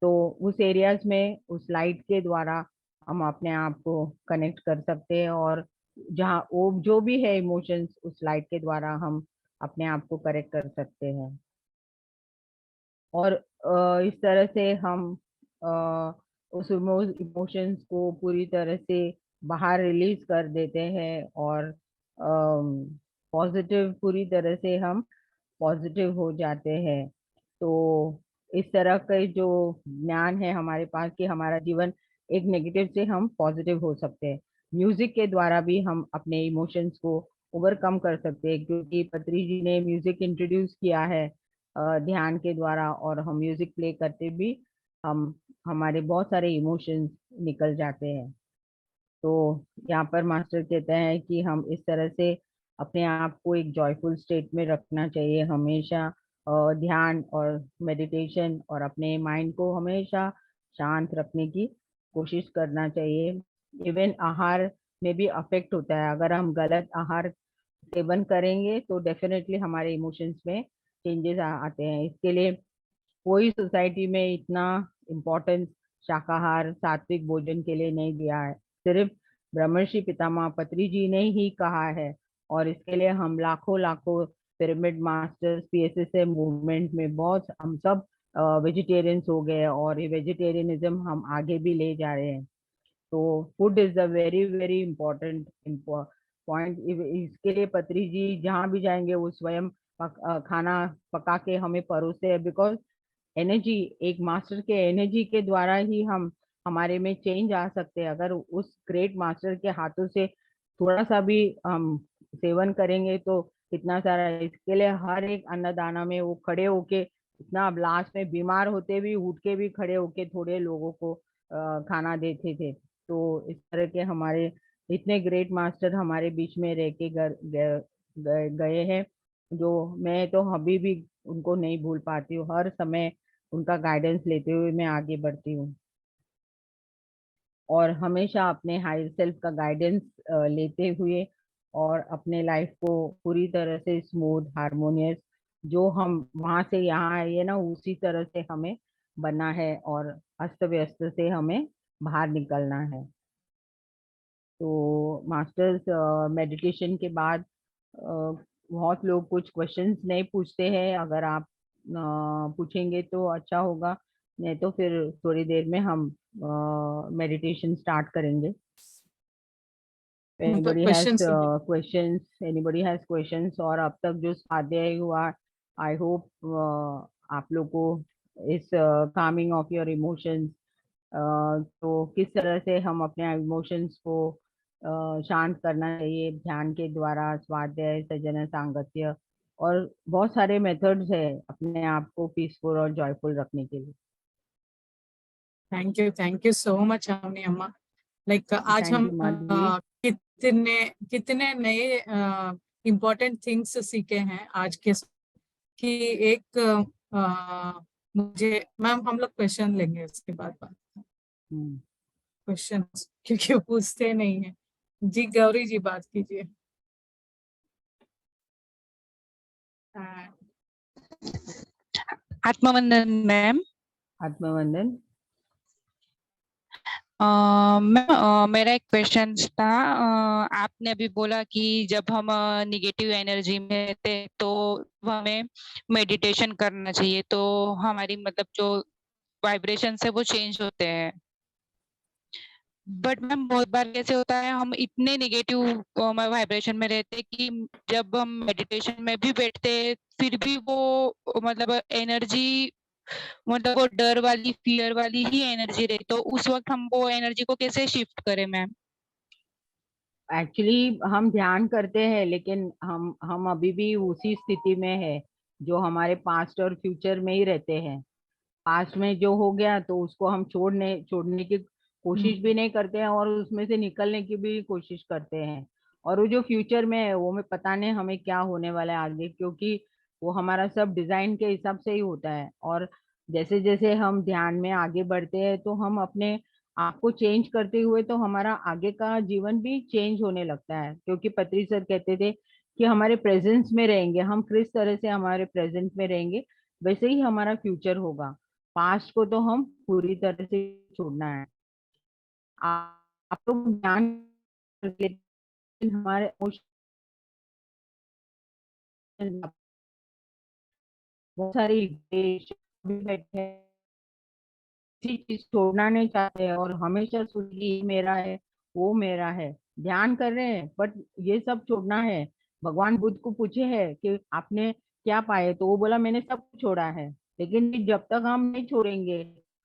तो उस एरियाज में उस लाइट के द्वारा हम अपने आप को कनेक्ट कर सकते हैं, और जहाँ वो जो भी है इमोशंस, उस लाइट के द्वारा हम अपने आप को करेक्ट कर सकते हैं। और इस तरह से हम उस इमोशंस को पूरी तरह से बाहर रिलीज कर देते हैं, और पॉजिटिव, पूरी तरह से हम पॉजिटिव हो जाते हैं। तो इस तरह का जो ज्ञान है हमारे पास कि हमारा जीवन एक नेगेटिव से हम पॉजिटिव हो सकते हैं, म्यूजिक के द्वारा भी हम अपने इमोशंस को ओवरकम कर सकते हैं, क्योंकि पत्री जी ने म्यूजिक इंट्रोड्यूस किया है ध्यान के द्वारा, और हम म्यूजिक प्ले करते भी हम, हमारे बहुत सारे इमोशंस निकल जाते हैं। तो यहाँ पर मास्टर कहते हैं कि हम इस तरह से अपने आप को एक जॉयफुल स्टेट में रखना चाहिए हमेशा, ध्यान और मेडिटेशन, और अपने माइंड को हमेशा शांत रखने की कोशिश करना चाहिए। इवन आहार में भी अफेक्ट होता है, अगर हम गलत आहार सेवन करेंगे तो डेफिनेटली हमारे इमोशंस में चेंजेस आते हैं। इसके लिए कोई सोसाइटी में इतना इम्पोर्टेंस शाकाहार सात्विक भोजन के लिए नहीं दिया है, सिर्फ ब्रह्मर्षि पितामह पत्री जी ने ही कहा है। और इसके लिए हम लाखों लाखों पिरामिड मास्टर्स, पीएसएसए मूवमेंट में बहुत हम सब वेजिटेरियंस हो गए, और ये वेजिटेरियनिज्म हम आगे भी ले जा रहे हैं। तो food is a very very important point. इसके लिए पत्री जी जहाँ भी जाएंगे वो स्वयं खाना पका के हमें परोसते हैं, बिकॉज एनर्जी, एक मास्टर के एनर्जी के द्वारा ही हम, हमारे में चेंज आ सकते हैं। अगर उस ग्रेट मास्टर के हाथों से थोड़ा सा भी हम सेवन करेंगे तो कितना सारा, इसके लिए हर एक अन्नदाना में वो खड़े होके, इतना लास्ट में बीमार होते भी उठ के भी खड़े होके थोड़े लोगों को खाना देते थे। तो इस तरह के हमारे इतने ग्रेट मास्टर हमारे बीच में रह के गए हैं, जो मैं तो अभी भी उनको नहीं भूल पाती हूँ। हर समय उनका गाइडेंस लेते हुए मैं आगे बढ़ती हूँ, और हमेशा अपने हायर सेल्फ का गाइडेंस लेते हुए और अपने लाइफ को पूरी तरह से स्मूथ हार्मोनियस, जो हम वहां से यहाँ आए ना उसी तरह से हमें बनना है, और अस्त व्यस्त से हमें बाहर निकलना है। तो मास्टर्स मेडिटेशन के बाद बहुत लोग कुछ क्वेश्चंस नहीं पूछते हैं, अगर आप पूछेंगे तो अच्छा होगा, नहीं तो फिर थोड़ी देर में हम मेडिटेशन स्टार्ट करेंगे। Anybody has question questions, anybody has questions. और अब तक जो स्वाध्याय हुआ, आई होप आप लोग को इस कामिंग ऑफ योर इमोशंस, तो किस तरह से हम अपने इमोशंस को शांत करना चाहिए ध्यान के द्वारा, स्वाध्याय, सजन सांगत्य, और बहुत सारे मेथड्स है अपने आप को पीसफुल और जॉयफुल रखने के लिए। Thank you so much Avani Amma. Like आज थैंक हम यू माधवी। कितने कितने नए इम्पोर्टेंट थिंग्स सीखे हैं आज के कि एक मुझे मैम हम लोग क्वेश्चन लेंगे उसके बाद बात हम्म, क्वेश्चन क्योंकि वो पूछते नहीं है। जी गौरी जी बात कीजिए। हाँ, आत्मवंदन मैम। आत्मवंदन। मैम मेरा एक क्वेश्चन था। आपने अभी बोला कि जब हम निगेटिव एनर्जी में रहते हैं तो हमें मेडिटेशन करना चाहिए, तो हमारी मतलब जो वाइब्रेशन है वो चेंज होते हैं। बट मैम बहुत बार कैसे होता है, हम इतने निगेटिव वाइब्रेशन में रहते हैं कि जब हम मेडिटेशन में भी बैठते हैं फिर भी वो मतलब एनर्जी, मतलब वो डर वाली फियर वाली ही एनर्जी रही, तो उस वक्त हम वो एनर्जी को कैसे शिफ्ट करें मैम? एक्चुअली हम ध्यान करते हैं, लेकिन हम अभी भी उसी स्थिति में है जो हमारे पास्ट और फ्यूचर में ही रहते हैं। पास्ट में जो हो गया तो उसको हम छोड़ने छोड़ने की कोशिश भी नहीं करते हैं, और उसमें से निकलने की भी कोशिश करते हैं। और वो जो फ्यूचर में है वो में पता नहीं हमें क्या होने वाला है आगे, क्योंकि वो हमारा सब डिजाइन के हिसाब से ही होता है। और जैसे जैसे हम ध्यान में आगे बढ़ते हैं तो हम अपने आप को चेंज करते हुए तो हमारा आगे का जीवन भी चेंज होने लगता है। क्योंकि पत्री सर कहते थे कि हमारे प्रेजेंस में रहेंगे हम, किस तरह से हमारे प्रेजेंट में रहेंगे वैसे ही हमारा फ्यूचर होगा। पास्ट को तो हम पूरी तरह से छोड़ना है। आप लोग ध्यान करके, लेकिन हमारे emotions, बहुत सारी देश भी बैठे हैं, किसी चीज छोड़ना नहीं चाहते हैं और हमेशा सोच ये मेरा है वो मेरा है। ध्यान कर रहे हैं बट ये सब छोड़ना है। भगवान बुद्ध को पूछे है कि आपने क्या पाए, तो वो बोला मैंने सब छोड़ा है। लेकिन जब तक हम नहीं छोड़ेंगे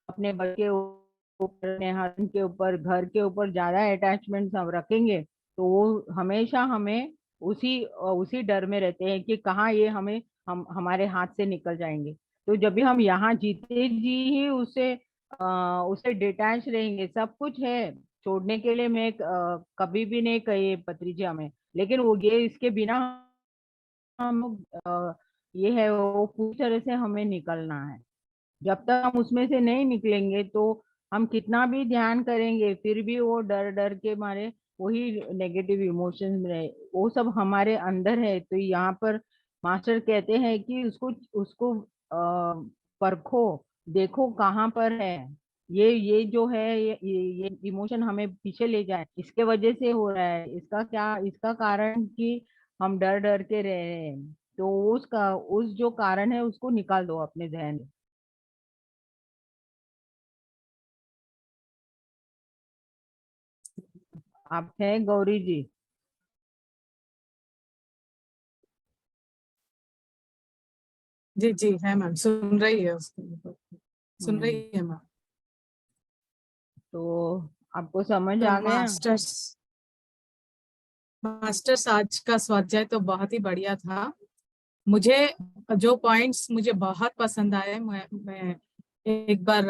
अपने बच्चे के ऊपर, अपने हस्बैंड के ऊपर, घर के ऊपर ज्यादा अटैचमेंट हम रखेंगे तो वो हमेशा हमें उसी उसी डर में रहते हैं कि कहाँ ये हम हमारे हाथ से निकल जाएंगे। तो जब भी हम यहाँ जीते जी ही उससे डिटैच रहेंगे, सब कुछ है छोड़ने के लिए। मैं कभी भी नहीं कही पत्री जी हमें, लेकिन वो ये इसके बिना हम ये है वो पूरी तरह से हमें निकलना है। जब तक हम उसमें से नहीं निकलेंगे तो हम कितना भी ध्यान करेंगे फिर भी वो डर डर के मारे वही नेगेटिव इमोशंस में रहे, वो सब हमारे अंदर है। तो यहाँ पर मास्टर कहते हैं कि उसको उसको परखो, देखो कहाँ पर है ये जो है ये इमोशन हमें पीछे ले जाए, इसके वजह से हो रहा है, इसका क्या, इसका कारण कि हम डर डर के रह रहे हैं। तो उसका उस जो कारण है उसको निकाल दो अपने जहन से। आप हैं गौरी जी? जी जी है मैम, सुन रही है उसको, सुन रही हम्म, है मैम। तो आपको समझ तो आ गया? मास्टर्स आज का स्वाध्याय तो बहुत ही बढ़िया था। मुझे जो पॉइंट्स मुझे बहुत पसंद आए, मैं एक बार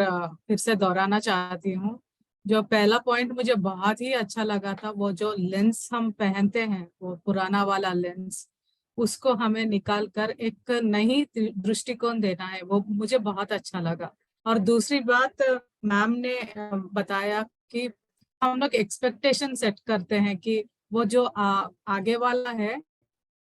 फिर से दोहराना चाहती हूँ। जो पहला पॉइंट मुझे बहुत ही अच्छा लगा था, वो जो लेंस हम पहनते हैं वो पुराना वाला लेंस, उसको हमें निकाल कर एक नई दृष्टिकोण देना है, वो मुझे बहुत अच्छा लगा। और दूसरी बात, मैम ने बताया कि हम लोग एक्सपेक्टेशन सेट करते हैं कि वो जो आगे वाला है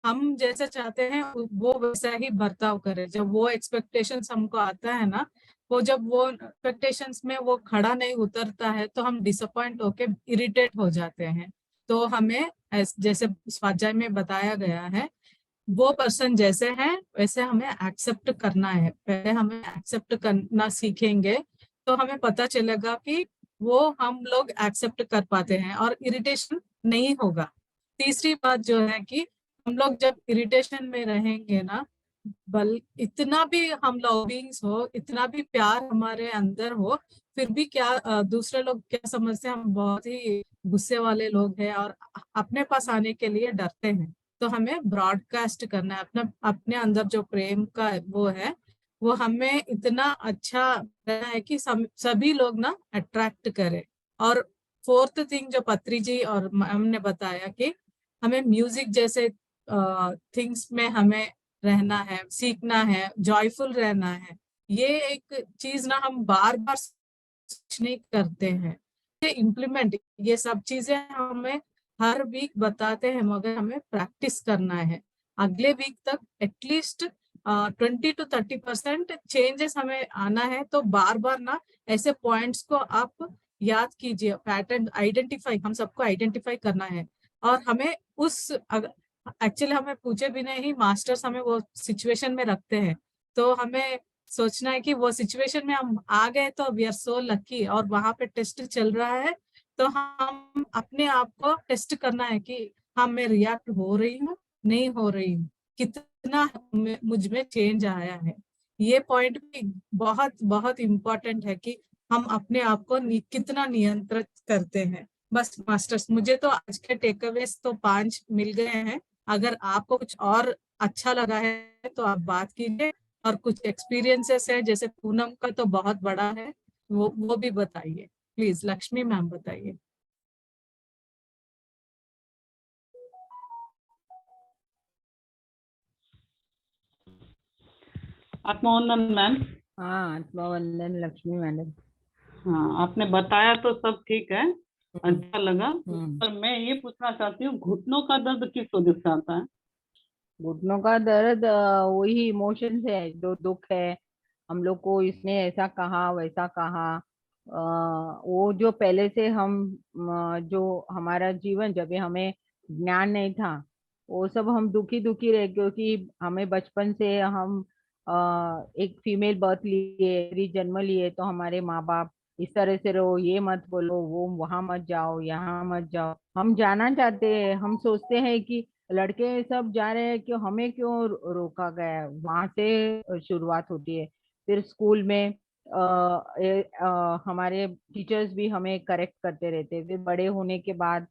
हम जैसे चाहते हैं वो वैसा ही बर्ताव करे। जब वो एक्सपेक्टेशंस हमको आता है ना, वो जब वो एक्सपेक्टेशंस में वो खड़ा नहीं उतरता है तो हम डिसअपॉइंट होके इरिटेट हो जाते हैं। तो हमें जैसे स्वाध्याय में बताया गया है, वो पर्सन जैसे हैं वैसे हमें एक्सेप्ट करना है। पहले हमें एक्सेप्ट करना सीखेंगे तो हमें पता चलेगा कि वो हम लोग एक्सेप्ट कर पाते हैं और इरिटेशन नहीं होगा। तीसरी बात जो है कि हम लोग जब इरिटेशन में रहेंगे ना, बल इतना भी हम लविंग्स हो, इतना भी प्यार हमारे अंदर हो, फिर भी क्या दूसरे लोग क्या समझते हैं हम बहुत ही गुस्से वाले लोग हैं और अपने पास आने के लिए डरते हैं। तो हमें ब्रॉडकास्ट करना है अपना, अपने अंदर जो प्रेम का वो है वो हमें इतना अच्छा रहना है कि सभी लोग ना अट्रैक्ट करें। और फोर्थ थिंग जो पत्री जी और मैम ने बताया कि हमें म्यूजिक जैसे थिंग्स में हमें रहना है, सीखना है, जॉयफुल रहना है। ये एक चीज ना हम बार बार नहीं करते हैं, ये इम्प्लीमेंट, ये सब चीजें हमें हर वीक बताते हैं, मगर हमें प्रैक्टिस करना है। अगले वीक तक एटलीस्ट 20 to 30% चेंजेस हमें आना है। तो बार बार ना ऐसे पॉइंट्स को आप याद कीजिए, पैटर्न आइडेंटिफाई, हम सबको आइडेंटिफाई करना है। और हमें उस एक्चुअली हमें पूछे बिना ही मास्टर्स हमें वो सिचुएशन में रखते हैं। तो हमें सोचना है कि वो सिचुएशन में हम आ गए तो वी आर सो लकी, और वहां पे टेस्ट चल रहा है तो हम अपने आप को टेस्ट करना है कि हाँ मैं रिएक्ट हो रही हूँ, नहीं हो रही हूँ, कितना मुझ में चेंज आया है। ये पॉइंट भी बहुत बहुत इम्पोर्टेंट है कि हम अपने आप को कितना नियंत्रित करते हैं। बस मास्टर्स, मुझे तो आज के टेकअवेज तो 5 मिल गए हैं। अगर आपको कुछ और अच्छा लगा है तो आप बात कीजिए, और कुछ एक्सपीरियंसेस है जैसे पूनम का तो बहुत बड़ा है, वो भी बताइए प्लीज। लक्ष्मी मैम बताइए। आत्मवंदन मैम। हाँ, आत्मवंदन लक्ष्मी मैडम। हाँ, आपने बताया तो सब ठीक है, हम्म। अच्छा लगा। हम्म। पर मैं ये पूछना चाहती हूँ, घुटनों का दर्द किस वजह से आता है? घुटनों का दर्द वही इमोशंस है, जो दुख है, हम लोग को इसने ऐसा कहा वैसा कहा, वो जो पहले से हम जो हमारा जीवन, जब ये हमें ज्ञान नहीं था, वो सब हम दुखी दुखी रहे, क्योंकि हमें बचपन से हम एक फीमेल बर्थ लिए, स्त्री जन्म लिए, तो हमारे माँ बाप इस तरह से रहो, ये मत बोलो, वो वहां मत जाओ, यहाँ मत जाओ। हम जाना चाहते हैं, हम सोचते हैं कि लड़के सब जा रहे हैं, क्यों हमें क्यों रोका गया है। वहां से शुरुआत होती है। फिर स्कूल में हमारे टीचर्स भी हमें करेक्ट करते रहते हैं। फिर बड़े होने के बाद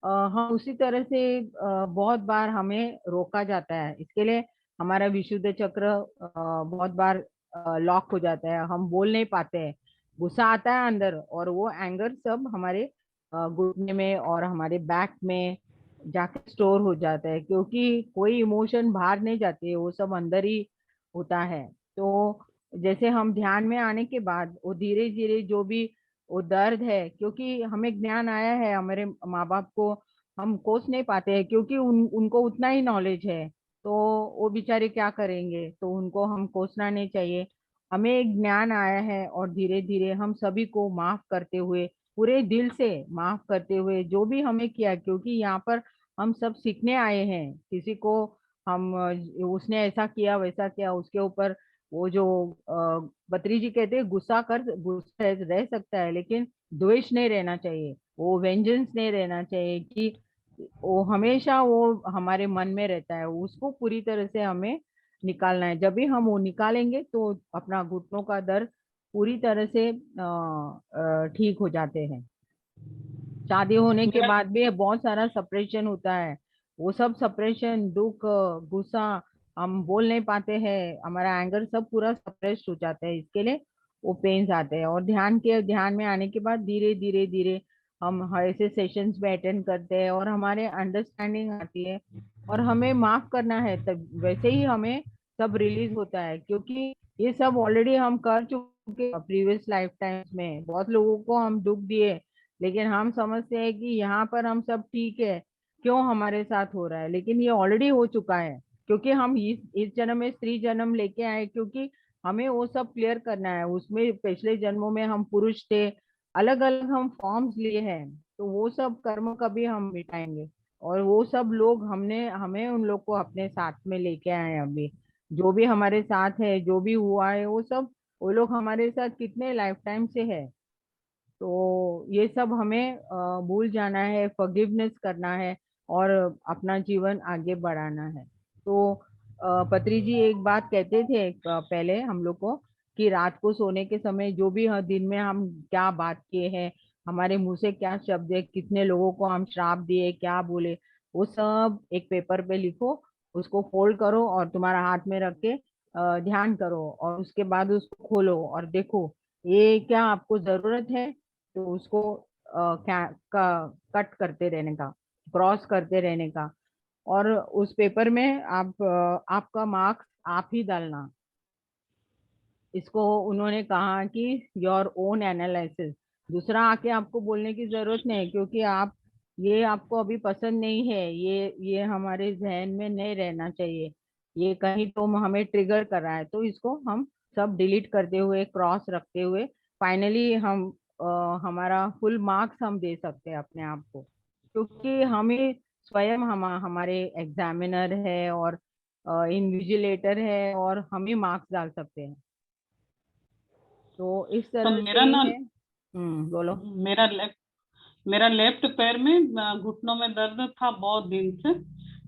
हम उसी तरह से बहुत बार हमें रोका जाता है। इसके लिए हमारा विशुद्ध चक्र बहुत बार लॉक हो जाता है, हम बोल नहीं पाते हैं। गुस्सा आता है अंदर, और वो एंगर सब हमारे घुटने में और हमारे बैक में जाके स्टोर हो जाता है, क्योंकि कोई इमोशन बाहर नहीं जाती है, वो सब अंदर ही होता है। तो जैसे हम ध्यान में आने के बाद वो धीरे धीरे जो भी वो दर्द है, क्योंकि हमें ज्ञान आया है, हमारे माँ बाप को हम कोस नहीं पाते हैं, क्योंकि उनको उतना ही नॉलेज है। तो वो बेचारे क्या करेंगे, तो उनको हम कोसना नहीं चाहिए। हमें एक ज्ञान आया है, और धीरे धीरे हम सभी को माफ करते हुए, पूरे दिल से माफ करते हुए, जो भी हमें किया, क्योंकि यहाँ पर हम सब सीखने आए हैं। किसी को हम उसने ऐसा किया वैसा किया, उसके ऊपर वो जो बत्री जी कहते हैं, गुस्सा रह सकता है, लेकिन द्वेष नहीं रहना चाहिए, वो वेंजेंस नहीं रहना चाहिए, कि वो हमेशा वो हमारे मन में रहता है। उसको पूरी तरह से हमें निकालना है। जब भी हम वो निकालेंगे तो अपना घुटनों का दर्द पूरी तरह से ठीक हो जाते हैं। शादी होने के मेरा बाद भी बहुत सारा सप्रेशन होता है। वो सब सप्रेशन, दुख, गुस्सा, हम बोल नहीं पाते हैं, हमारा एंगर सब पूरा सप्रेस हो जाता है। इसके लिए वो पेन्स आते हैं। और ध्यान में आने के बाद धीरे धीरे धीरे हम ऐसे सेशंस में अटेंड करते हैं, और हमारे अंडरस्टैंडिंग आती है, और हमें माफ करना है, तब वैसे ही हमें सब रिलीज होता है। क्योंकि ये सब ऑलरेडी हम कर चुके प्रीवियस लाइफ टाइम्स में, बहुत लोगों को हम दुख दिए, लेकिन हम समझते हैं कि यहाँ पर हम सब ठीक है, क्यों हमारे साथ हो रहा है, लेकिन ये ऑलरेडी हो चुका है। क्योंकि हम इस जन्म में स्त्री जन्म लेके आए, क्योंकि हमें वो सब क्लियर करना है। उसमें पिछले जन्मों में हम पुरुष थे, अलग अलग हम फॉर्म्स लिए हैं, तो वो सब कर्म कभी हम मिटाएंगे। और वो सब लोग हमने हमें उन लोग को अपने साथ में लेके आए हैं। अभी जो भी हमारे साथ है, जो भी हुआ है, वो सब वो लोग हमारे साथ कितने लाइफ टाइम से है। तो ये सब हमें भूल जाना है, फॉरगिवनेस करना है, और अपना जीवन आगे बढ़ाना है। तो पत्री जी एक बात कहते थे पहले हम लोग को, कि रात को सोने के समय जो भी दिन में हम क्या बात किए हैं, हमारे मुंह से क्या शब्द है, कितने लोगों को हम श्राप दिए, क्या बोले, वो सब एक पेपर पे लिखो, उसको फोल्ड करो और तुम्हारा हाथ में रख के ध्यान करो और उसके बाद उसको खोलो और देखो ये क्या आपको जरूरत है, तो उसको कट करते रहने का, क्रॉस करते रहने का। और उस पेपर में आप आपका मार्क्स आप ही डालना। इसको उन्होंने कहा कि योर ओन एनालिसिस, दूसरा आके आपको बोलने की जरूरत नहीं है, क्योंकि आप ये आपको अभी पसंद नहीं है, ये हमारे जहन में नहीं रहना चाहिए, ये कहीं तो हमें ट्रिगर कर रहा है, तो इसको हम सब डिलीट करते हुए क्रॉस रखते हुए फाइनली हम हमारा फुल मार्क्स हम दे सकते हैं अपने आप को, क्योंकि हमें स्वयं हमारे एग्जामिनर है और इन्विजिलेटर है और हम ही मार्क्स डाल सकते हैं। तो इस तो तरह से मेरा ही ना, है। बोलो। मेरा लेफ्ट मेरा लेफ्ट पैर में घुटनों में दर्द था बहुत दिन से,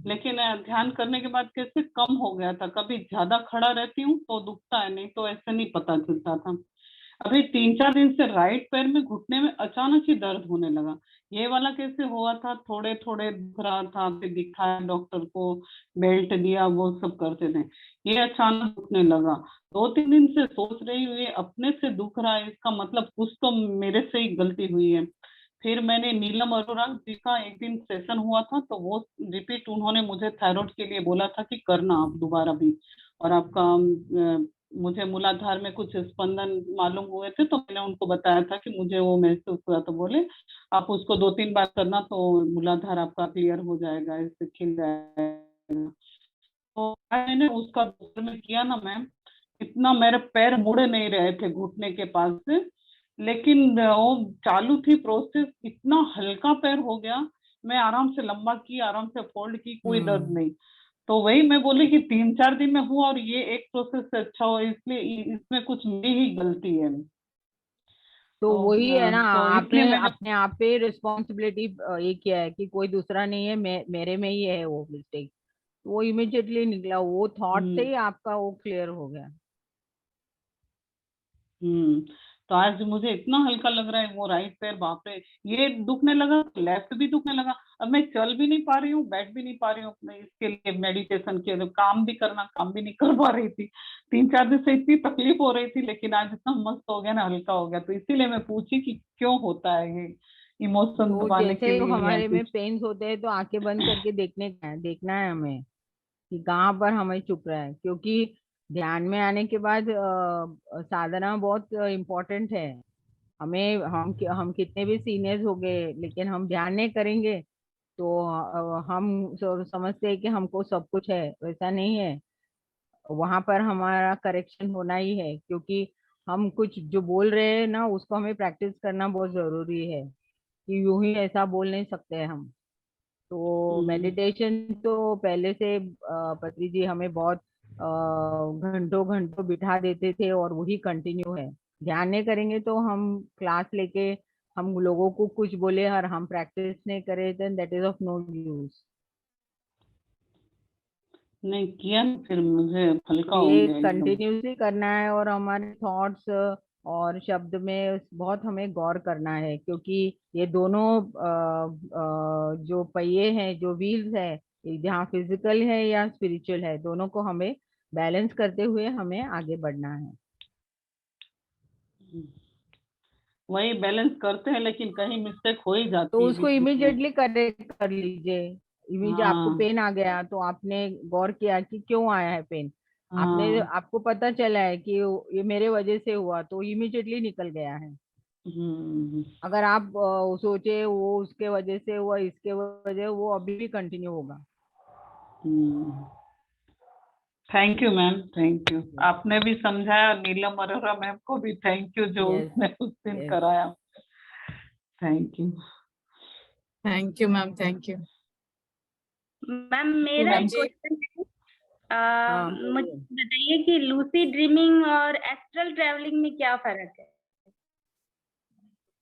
लेकिन ध्यान करने के बाद कैसे कम हो गया था। कभी ज्यादा खड़ा रहती हूँ तो दुखता है, नहीं तो ऐसे नहीं पता चलता था। अभी 3-4 दिन से राइट पैर में घुटने में अचानक ही दर्द होने लगा। ये वाला कैसे हुआ था, थोड़े थोड़े दुख रहा था, फिर दिखाया डॉक्टर को, बेल्ट दिया, वो सब करते थे, ये अचानक दुखने लगा। 2-3 दिन से सोच रही हूँ ये अपने से दुख रहा है, इसका मतलब कुछ तो मेरे से ही गलती हुई है। फिर मैंने नीलम अरोरा जी का एक दिन सेशन हुआ था, तो वो रिपीट उन्होंने मुझे थायराइड के लिए बोला था कि करना आप दोबारा भी। और आपका मुझे मूलाधार में कुछ स्पंदन मालूम हुए थे, तो मैंने उनको बताया था कि मुझे वो महसूस हुआ, तो बोले आप उसको 2-3 बार करना तो मूलाधार आपका क्लियर हो जाएगा, इससे खिल जाएगा। तो मैंने उसका दूसरे में किया ना मैम, इतना मेरे पैर मुड़ नहीं रहे थे घुटने के पास से, लेकिन वो चालू थी प्रोसेस, इतना हल्का पैर हो गया। मैं आराम से लंबा की, आराम से फोल्ड की, कोई दर्द हम्म नहीं। तो वही मैं बोली कि 3-4 दिन में हुआ और ये एक प्रोसेस से अच्छा हो, इसलिए इसमें कुछ मेरी ही गलती है। तो तो वही है ना, तो इसलिए आपने मैंने, अपने आप पे रिस्पॉन्सिबिलिटी ये किया है कि कोई दूसरा नहीं है, मेरे में ही है वो मिस्टेक। वो इमिडिएटली निकला, वो थॉट से हम्म ही आपका वो क्लियर हो गया। हम्म तो आज मुझे इतना हल्का लग रहा है, वो राइट पैर बाप रे, ये दुखने लगा, लेफ्ट भी दुखने लगा। अब मैं चल भी नहीं पा रही हूँ, बैठ भी नहीं पा रही हूँ, अपने इसके लिए मेडिटेशन के लिए काम भी करना, काम भी नहीं कर पा रही थी। 3-4 दिन से इतनी तकलीफ हो रही थी, लेकिन आज इतना मस्त हो गया ना, हल्का हो गया। तो इसीलिए मैं पूछी कि क्यों होता है ये, इमोशन तो दबाने जैसे के लिए या हमारे में कुछ। पेन्स होते हैं तो आंखें बंद करके देखना है हमें कि कहाँ पर हमें चुप रहा है, क्योंकि ध्यान में आने के बाद साधना बहुत इम्पोर्टेंट है। हमें हम कितने भी सीनियर्स हो गए, लेकिन हम ध्यान नहीं करेंगे तो हम समझते हैं कि हमको सब कुछ है, वैसा नहीं है। वहां पर हमारा करेक्शन होना ही है, क्योंकि हम कुछ जो बोल रहे हैं ना उसको हमें प्रैक्टिस करना बहुत जरूरी है, कि यूं ही ऐसा बोल नहीं सकते हैं हम। तो हम्म मेडिटेशन तो पहले से पत्री जी हमें बहुत घंटों घंटों बिठा देते थे और वही कंटिन्यू है। ध्यान नहीं करेंगे तो हम क्लास लेके हम लोगों को कुछ बोले और हम प्रैक्टिस नहीं करें, then that is of no use. नहीं किया ना, फिर मुझे हल्का हो ये गया एकदम। कंटिन्यूसली करना है और हमारे थॉट्स और शब्द में बहुत हमें गौर करना है, क्योंकि ये दोनों जो पहिए हैं, जो व्हील्स है, ये जहाँ फिजिकल है या स्पिरिचुअल है, दोनों को हमें बैलेंस करते हुए हमें आगे बढ़ना है। वही बैलेंस करते हैं, लेकिन कहीं मिस्टेक हो ही तो जाती है उसको बीच बीच में। इमिडिएटली करेक्ट कर लीजिए। इमीडिएट आपको हाँ पेन आ गया तो आपने गौर किया कि क्यों आया है पेन, आपने हाँ। आपको पता चला है कि ये मेरे वजह से हुआ, तो इमिडिएटली निकल गया है। हम्म अगर आप सोचे वो उसके वजह से हुआ, इसके वजह, वो अभी भी कंटिन्यू होगा। Hmm thank you ma'am, thank you. आपने भी समझाया, नीलम अरोरा मैम को भी थैंक यू जो यस उसने उस दिन यस। कराया। Thank you. Thank you ma'am, thank you. Ma'am मेरा पूनम एक जी। क्वेश्चन है। हाँ मुझे बोलिए। बताइए कि लूसी ड्रीमिंग और एस्ट्रल ट्रैवलिंग में क्या फर्क है?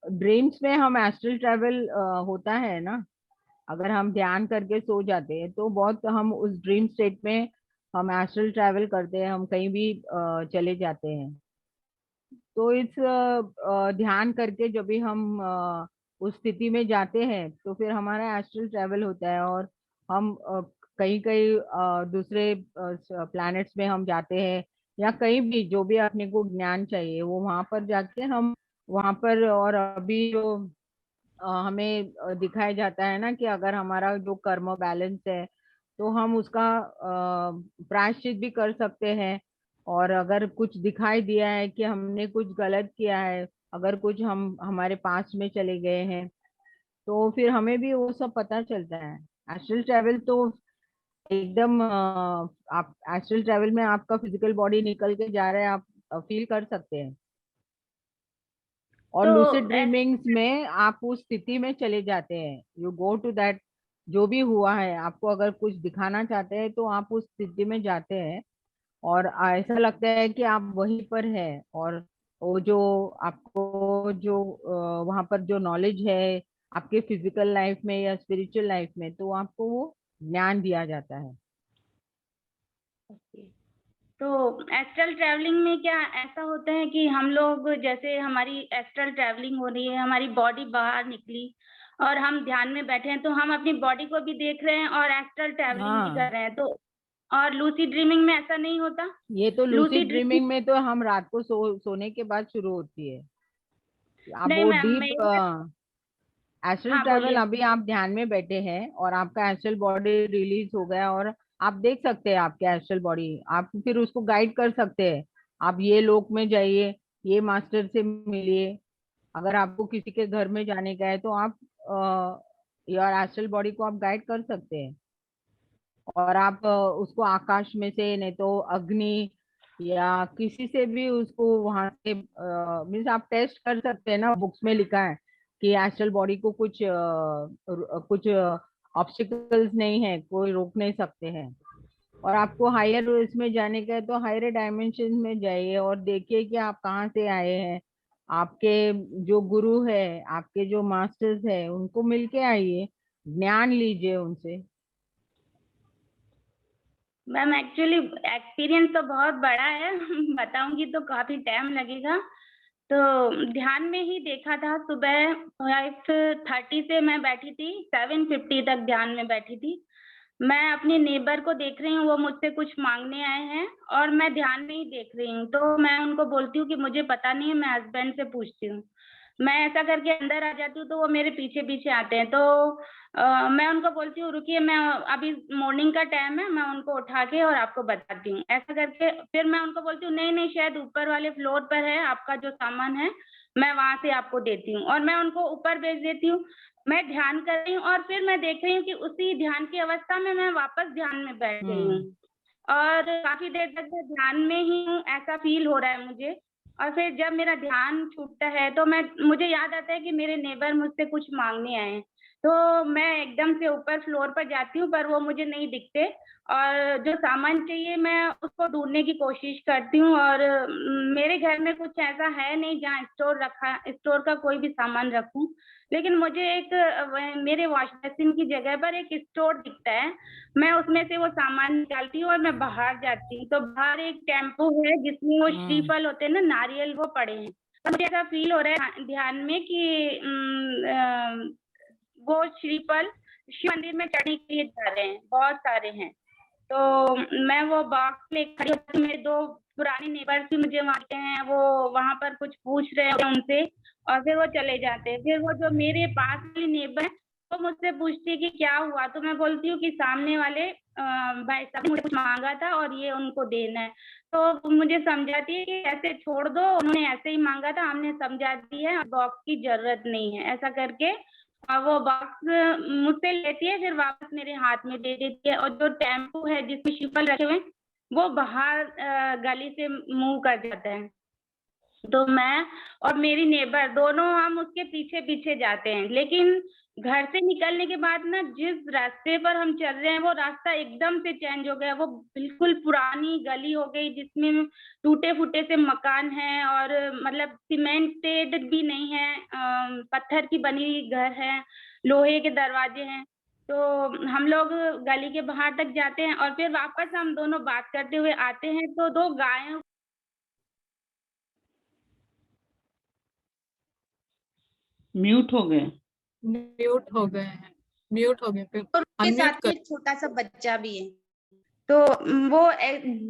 ड्रीम्स में हम एस्ट्रल ट्रैवल होता है ना, अगर हम ध्यान करके सो जाते हैं तो बहुत हम उस ड्रीम स्टेट में हम एस्ट्रल ट्रैवल करते हैं, हम कहीं भी चले जाते हैं। तो इस ध्यान करके जब भी हम उस स्थिति में जाते हैं तो फिर हमारा एस्ट्रल ट्रैवल होता है और हम कई कई दूसरे प्लैनेट्स में हम जाते हैं, या कहीं भी जो भी अपने को ज्ञान चाहिए वो वहां पर जाके हम वहां पर, और अभी जो हमें दिखाया जाता है ना कि अगर हमारा जो कर्म बैलेंस है तो हम उसका प्रायश्चित भी कर सकते हैं। और अगर कुछ दिखाई दिया है कि हमने कुछ गलत किया है, अगर कुछ हम हमारे पास में चले गए हैं, तो फिर हमें भी वो सब पता चलता है। एस्ट्रल ट्रैवल तो एकदम आप एस्ट्रल ट्रैवल में आपका फिजिकल बॉडी निकल के जा रहा है, आप फील कर सकते हैं। और तो लूसिड ड्रीमिंग्स में आप उस स्थिति में चले जाते हैं, यू गो टू दैट। जो भी हुआ है आपको अगर कुछ दिखाना चाहते हैं तो आप उस स्थिति में जाते हैं, और ऐसा लगता है कि आप वहीं पर हैं। और वो जो आपको जो वहां पर जो नॉलेज है आपके फिजिकल लाइफ में या स्पिरिचुअल लाइफ में, तो आपको वो ज्ञान दिया जाता है। तो एस्ट्रल ट्रैवलिंग में क्या ऐसा होता है कि हम लोग, जैसे हमारी एस्ट्रल ट्रैवलिंग हो रही है, हमारी बॉडी बाहर निकली और हम ध्यान में बैठे हैं, तो हम अपनी बॉडी को भी देख रहे हैं और एस्ट्रल ट्रैवलिंग भी हाँ, कर रहे हैं। तो और लूसिड ड्रीमिंग में ऐसा नहीं होता? ये तो लूसिड लूसिड ड्रीमिंग, ड्रीमिंग में तो हम रात को सोने के बाद शुरू होती है। आप नहीं वो मैम, डीप मेरे, एस्ट्रल हाँ ट्रैवल, बोलिए। अभी आप ध्यान में बैठे हैं और आपका एस्ट्रल बॉडी रिलीज हो गया, और आप देख सकते हैं आपके एस्ट्रल बॉडी, आप फिर उसको गाइड कर सकते हैं। आप ये लोक में जाइए, ये मास्टर से मिलिए। अगर आपको किसी के घर में जाने का है तो आप योर एस्ट्रल बॉडी को आप गाइड कर सकते हैं। और आप उसको आकाश में से, नहीं तो अग्नि या किसी से भी उसको वहां से मीन्स आप टेस्ट कर सकते हैं ना। बुक्स में लिखा है कि एस्ट्रल बॉडी को कुछ ऑब्स्टिकल्स नहीं है, कोई रोक नहीं सकते हैं। और आपको हायर इसमें जाने का है तो हायर डायमेंशन में जाइए और देखिए कि आप कहाँ से आए हैं। आपके जो गुरु है, आपके जो मास्टर्स है, उनको मिलके आइए, ज्ञान लीजिए उनसे। मैम एक्चुअली एक्सपीरियंस तो बहुत बड़ा है बताऊंगी तो काफी टाइम लगेगा। तो ध्यान में ही देखा था, सुबह 5:30 से मैं बैठी थी, 7:50 तक ध्यान में बैठी थी। मैं अपने नेबर को देख रही हूँ, वो मुझसे कुछ मांगने आए हैं और मैं ध्यान में ही देख रही हूँ। तो मैं उनको बोलती हूँ कि मुझे पता नहीं है, मैं हस्बैंड से पूछती हूँ। मैं ऐसा करके अंदर आ जाती हूँ तो वो मेरे पीछे पीछे आते हैं। तो मैं उनको बोलती हूँ रुकिए, मैं अभी मॉर्निंग का टाइम है, मैं उनको उठा के और आपको बताती हूँ। ऐसा करके फिर मैं उनको बोलती हूँ नहीं नहीं, शायद ऊपर वाले फ्लोर पर है आपका जो सामान है, मैं वहां से आपको देती हूँ, और मैं उनको ऊपर भेज देती हूँ। मैं ध्यान कर रही हूँ और फिर मैं देख रही हूँ कि उसी ध्यान की अवस्था में मैं वापस ध्यान में बैठ गई हूँ, हम्म। और काफी देर तक मैं ध्यान में ही हूँ, ऐसा फील हो रहा है मुझे। और फिर जब मेरा ध्यान छूटता है तो मुझे याद आता है कि मेरे नेबर मुझसे कुछ मांगने आए हैं। तो मैं एकदम से ऊपर फ्लोर पर जाती हूँ, पर वो मुझे नहीं दिखते, और जो सामान चाहिए मैं उसको ढूंढने की कोशिश करती हूँ। और मेरे घर में कुछ ऐसा है नहीं जहाँ स्टोर का कोई भी सामान रखूं। लेकिन मुझे एक मेरे वॉश बेसिन की जगह पर एक स्टोर दिखता है। मैं उसमें से वो सामान निकालती हूँ और मैं बाहर जाती हूँ, तो बाहर एक टेम्पो है जिसमें वो हम्म। श्रीफल होते हैं ना, नारियल, वो पड़े हैं। तो मुझे ऐसा फील हो रहा है ध्यान में कि वो श्रीफल शिव मंदिर में चढ़ने के लिए जा रहे हैं, बहुत सारे हैं। तो मैं वो बॉक्स ले खड़ी होती हूँ, मेरे दो पुराने नेबर्स भी मुझे मारते हैं, वो वहां पर कुछ पूछ रहे हैं उनसे, और फिर वो चले जाते हैं। फिर वो जो मेरे पास वाली नेबर है वो मुझसे पूछती है कि क्या हुआ, तो मैं बोलती हूँ कि सामने वाले भाई साहब ने मुझे कुछ मांगा था और ये उनको देना है। तो वो मुझे समझाती है कि ऐसे छोड़ दो, उन्होंने ऐसे ही मांगा था, हमने समझा दी है, बॉक्स की जरूरत नहीं है, ऐसा करके। और वो बॉक्स मुझसे लेती है, फिर वापस मेरे हाथ में दे देती है। और जो टेम्पो है जिसमें शिफल रखे हुए हैं, वो बाहर गली से मूव कर जाता है। तो मैं और मेरी नेबर दोनों हम उसके पीछे पीछे जाते हैं। लेकिन घर से निकलने के बाद ना, जिस रास्ते पर हम चल रहे हैं वो रास्ता एकदम से चेंज हो गया। वो बिल्कुल पुरानी गली हो गई जिसमें टूटे फूटे से मकान हैं, और मतलब सीमेंटेड भी नहीं है, पत्थर की बनी हुई घर है, लोहे के दरवाजे हैं। तो हम लोग गली के बाहर तक जाते हैं और फिर वापस हम दोनों बात करते हुए आते हैं, तो दो गायों, म्यूट हो गए। म्यूट हो गए हैं। म्यूट हो गए, फिर और उसके अनम्यूट साथ कर। ही एक छोटा सा बच्चा भी है। तो वो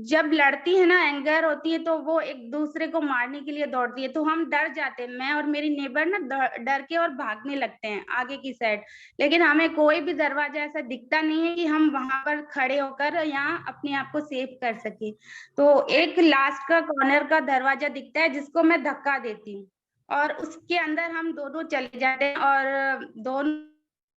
जब लड़ती है ना, एंगर होती है, तो वो एक दूसरे को मारने के लिए दौड़ती है, तो हम डर जाते हैं, मैं और मेरी नेबर ना डर के और भागने लगते हैं आगे की साइड। लेकिन हमें कोई भी दरवाजा ऐसा दिखता नहीं है कि हम वहां पर खड़े होकर यहाँ अपने आप को सेव कर सके। तो एक लास्ट का कॉर्नर का दरवाजा दिखता है जिसको मैं धक्का देती हूँ, और उसके अंदर हम दोनों चले जाते हैं, और दोनों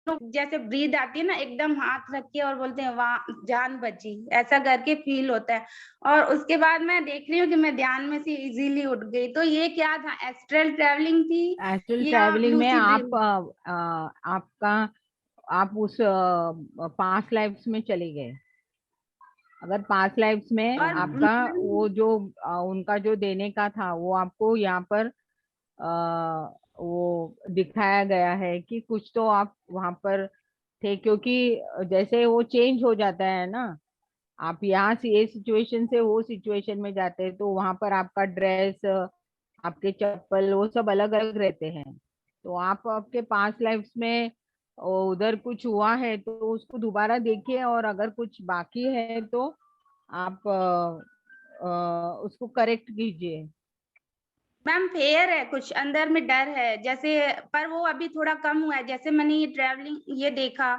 जैसे ब्रीद आती है ना, एकदम हाथ रख के और बोलते हैं वहां जान बची, ऐसा करके फील होता है। और उसके बाद मैं देख रही हूँ कि मैं ध्यान में से इजीली उठ गई। तो ये क्या था, एस्ट्रल ट्रैवलिंग थी एस्ट्रल या ट्रैवलिंग में लूसिड आप ड्रीम? आपका आप उस पास्ट लाइफ्स में चले गए। अगर पास्ट लाइफ्स में और आपका वो जो उनका जो देने का था वो आपको यहाँ पर वो दिखाया गया है कि कुछ तो आप वहां पर थे, क्योंकि जैसे वो चेंज हो जाता है ना, आप यहाँ से ये सिचुएशन से वो सिचुएशन में जाते हैं तो वहां पर आपका ड्रेस, आपके चप्पल, वो सब अलग अलग रहते हैं। तो आप आपके पास्ट लाइफ्स में उधर कुछ हुआ है तो उसको दोबारा देखिए, और अगर कुछ बाकी है तो आप उसको करेक्ट कीजिए। मैम फेयर है, कुछ अंदर में डर है जैसे, पर वो अभी थोड़ा कम हुआ है। जैसे मैंने ये ट्रैवलिंग ये देखा,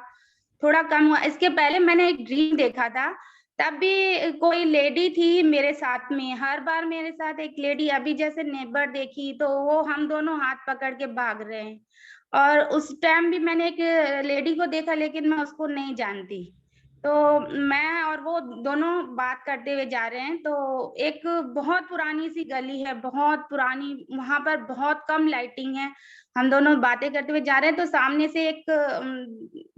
थोड़ा कम हुआ। इसके पहले मैंने एक ड्रीम देखा था, तब भी कोई लेडी थी मेरे साथ में, हर बार मेरे साथ एक लेडी। अभी जैसे नेबर देखी तो वो हम दोनों हाथ पकड़ के भाग रहे हैं। और उस टाइम भी मैंने एक लेडी को देखा, लेकिन मैं उसको नहीं जानती। तो मैं और वो दोनों बात करते हुए जा रहे हैं, तो एक बहुत पुरानी सी गली है, बहुत पुरानी, वहां पर बहुत कम लाइटिंग है। हम दोनों बातें करते हुए जा रहे हैं, तो सामने से एक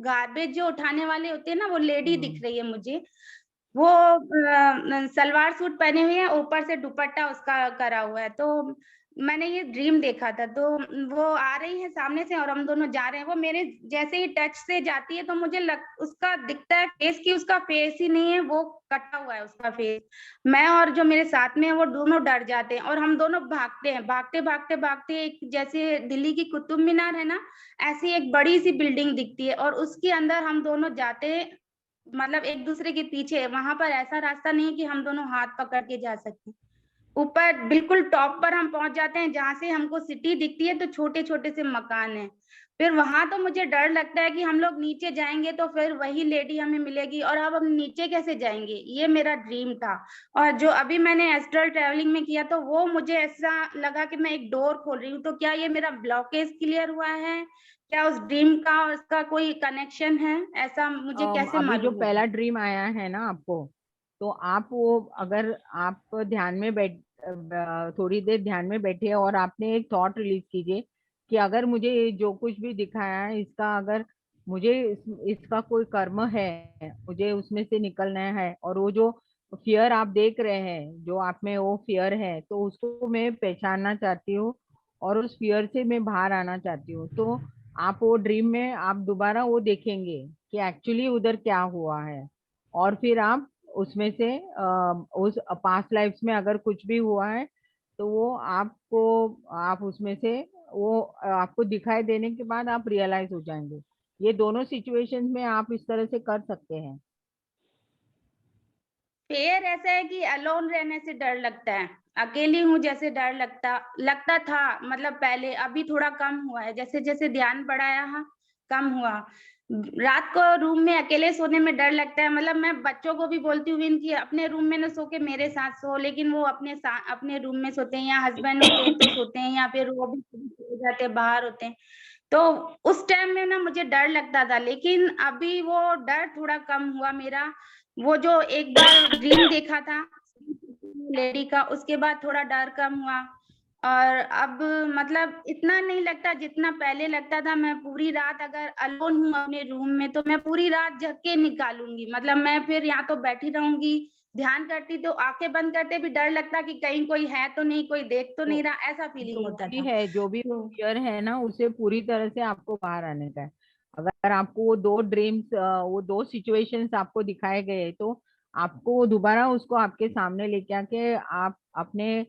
गार्बेज जो उठाने वाले होते हैं ना, वो लेडी दिख रही है मुझे। वो सलवार सूट पहने हुए हैं, ऊपर से दुपट्टा उसका करा हुआ है। तो मैंने ये ड्रीम देखा था। तो वो आ रही है सामने से और हम दोनों जा रहे हैं। वो मेरे जैसे ही टच से जाती है तो मुझे उसका दिखता है फेस की उसका फेस ही नहीं है, वो कटा हुआ है उसका फेस। मैं और जो मेरे साथ में है वो दोनों डर जाते हैं, और हम दोनों भागते हैं, भागते भागते भागते, एक जैसे दिल्ली की कुतुब मीनार है ना, ऐसी एक बड़ी सी बिल्डिंग दिखती है, और उसके अंदर हम दोनों जाते, मतलब एक दूसरे के पीछे। वहां पर ऐसा रास्ता नहीं है कि हम दोनों हाथ पकड़ के जा सकते। ऊपर बिल्कुल टॉप पर हम पहुंच जाते हैं, जहां से हमको सिटी दिखती है, तो छोटे छोटे से मकान है। फिर वहां तो मुझे डर लगता है कि हम लोग नीचे जाएंगे तो फिर वही लेडी हमें मिलेगी, और अब हम नीचे कैसे जाएंगे, ये मेरा ड्रीम था। और जो अभी मैंने एस्ट्रल ट्रैवलिंग में किया, तो वो मुझे ऐसा लगा कि मैं एक डोर खोल रही हूँ। तो क्या ये मेरा ब्लॉकेज क्लियर हुआ है, क्या उस ड्रीम का और उसका कोई कनेक्शन है, ऐसा मुझे कैसे अभी जो मालूम होगा? पहला ड्रीम आया है ना आपको, तो आप वो अगर आप ध्यान में थोड़ी देर ध्यान में बैठे और आपने एक थॉट रिलीज कीजिए कि अगर मुझे ये जो कुछ भी दिखाया है इसका, अगर मुझे इसका कोई कर्म है, मुझे उसमें से निकलना है, और वो जो फियर आप देख रहे हैं, जो आप में वो फियर है, तो उसको मैं पहचानना चाहती हूँ और उस फियर से मैं बाहर आना चाहती हूँ। तो आप वो ड्रीम में आप दोबारा वो देखेंगे कि एक्चुअली उधर क्या हुआ है, और फिर आप उसमें से उस पास्ट लाइफ्स में अगर कुछ भी हुआ है तो वो आपको, आप उसमें से वो आपको दिखाई देने के बाद आप रियलाइज हो जाएंगे। ये दोनों सिचुएशंस में आप इस तरह से कर सकते हैं। फेयर ऐसा है कि अलोन रहने से डर लगता है, अकेली हूँ जैसे डर लगता लगता था, मतलब पहले। अभी थोड़ा कम हुआ है, जैसे जैसे ध्यान बढ़ाया हाँ, कम हुआ। रात को रूम में अकेले सोने में डर लगता है। मतलब मैं बच्चों को भी बोलती हूँ कि अपने रूम में न सो के मेरे साथ सो, लेकिन वो अपने रूम में सोते हैं, या हस्बैंड होते हैं तो सोते हैं, या फिर वो भी चले जाते हैं, बाहर होते हैं। तो उस टाइम में ना मुझे डर लगता था, लेकिन अभी वो डर थोड़ा कम हुआ मेरा। वो जो एक बार ड्रीम देखा था लेडी का, उसके बाद थोड़ा डर कम हुआ। और अब मतलब इतना नहीं लगता जितना पहले लगता था। मैं पूरी रात अगर अलोन हूँ अपने रूम में, तो मैं पूरी रात जग के निकालूंगी। मतलब मैं फिर यहाँ तो बैठी रहूंगी, ध्यान करती, तो आंखें बंद करते भी डर लगता कि कहीं कोई है तो नहीं, कोई देख तो तो नहीं रहा, ऐसा फीलिंग जो होता भी था। है, जो भी तो फियर है ना, उसे पूरी तरह से आपको बाहर आने का है। अगर आपको वो दो ड्रीम्स, वो दो सिचुएशंस आपको दिखाए गए, तो आपको दोबारा उसको आपके सामने लेके आके आप अपने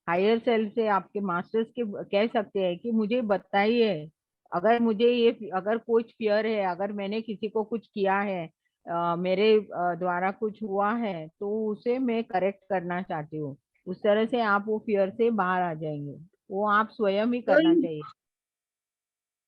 हायर सेल्फ से, आपके मास्टर्स के कह सकते हैं कि मुझे बताइए अगर मुझे ये अगर कुछ फियर है, अगर मैंने किसी को कुछ किया है, मेरे द्वारा कुछ हुआ है, तो उसे मैं करेक्ट करना चाहती हूँ। उस तरह से आप वो फियर से बाहर आ जाएंगे। वो आप स्वयं ही तो करना चाहिए।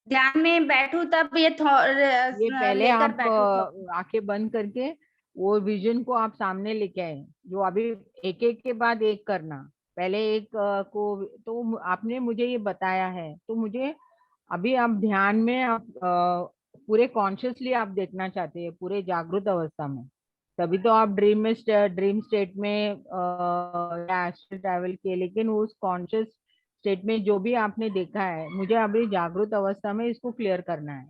ध्यान में बैठूं तब ये ये पहले लेकर आप बैठूं तो? आंखें बंद करके वो विजन को आप सामने लेके आए, जो अभी एक एक के बाद एक करना। पहले एक को तो आपने मुझे ये बताया है, तो मुझे अभी आप ध्यान में आप पूरे कॉन्शियसली आप देखना चाहते हैं, पूरे जागृत अवस्था में। तभी तो आप ड्रीम स्टेट में या एस्ट्रल ट्रैवल किए, लेकिन उस कॉन्शियस स्टेट में जो भी आपने देखा है, मुझे अभी जागृत अवस्था में इसको क्लियर करना है।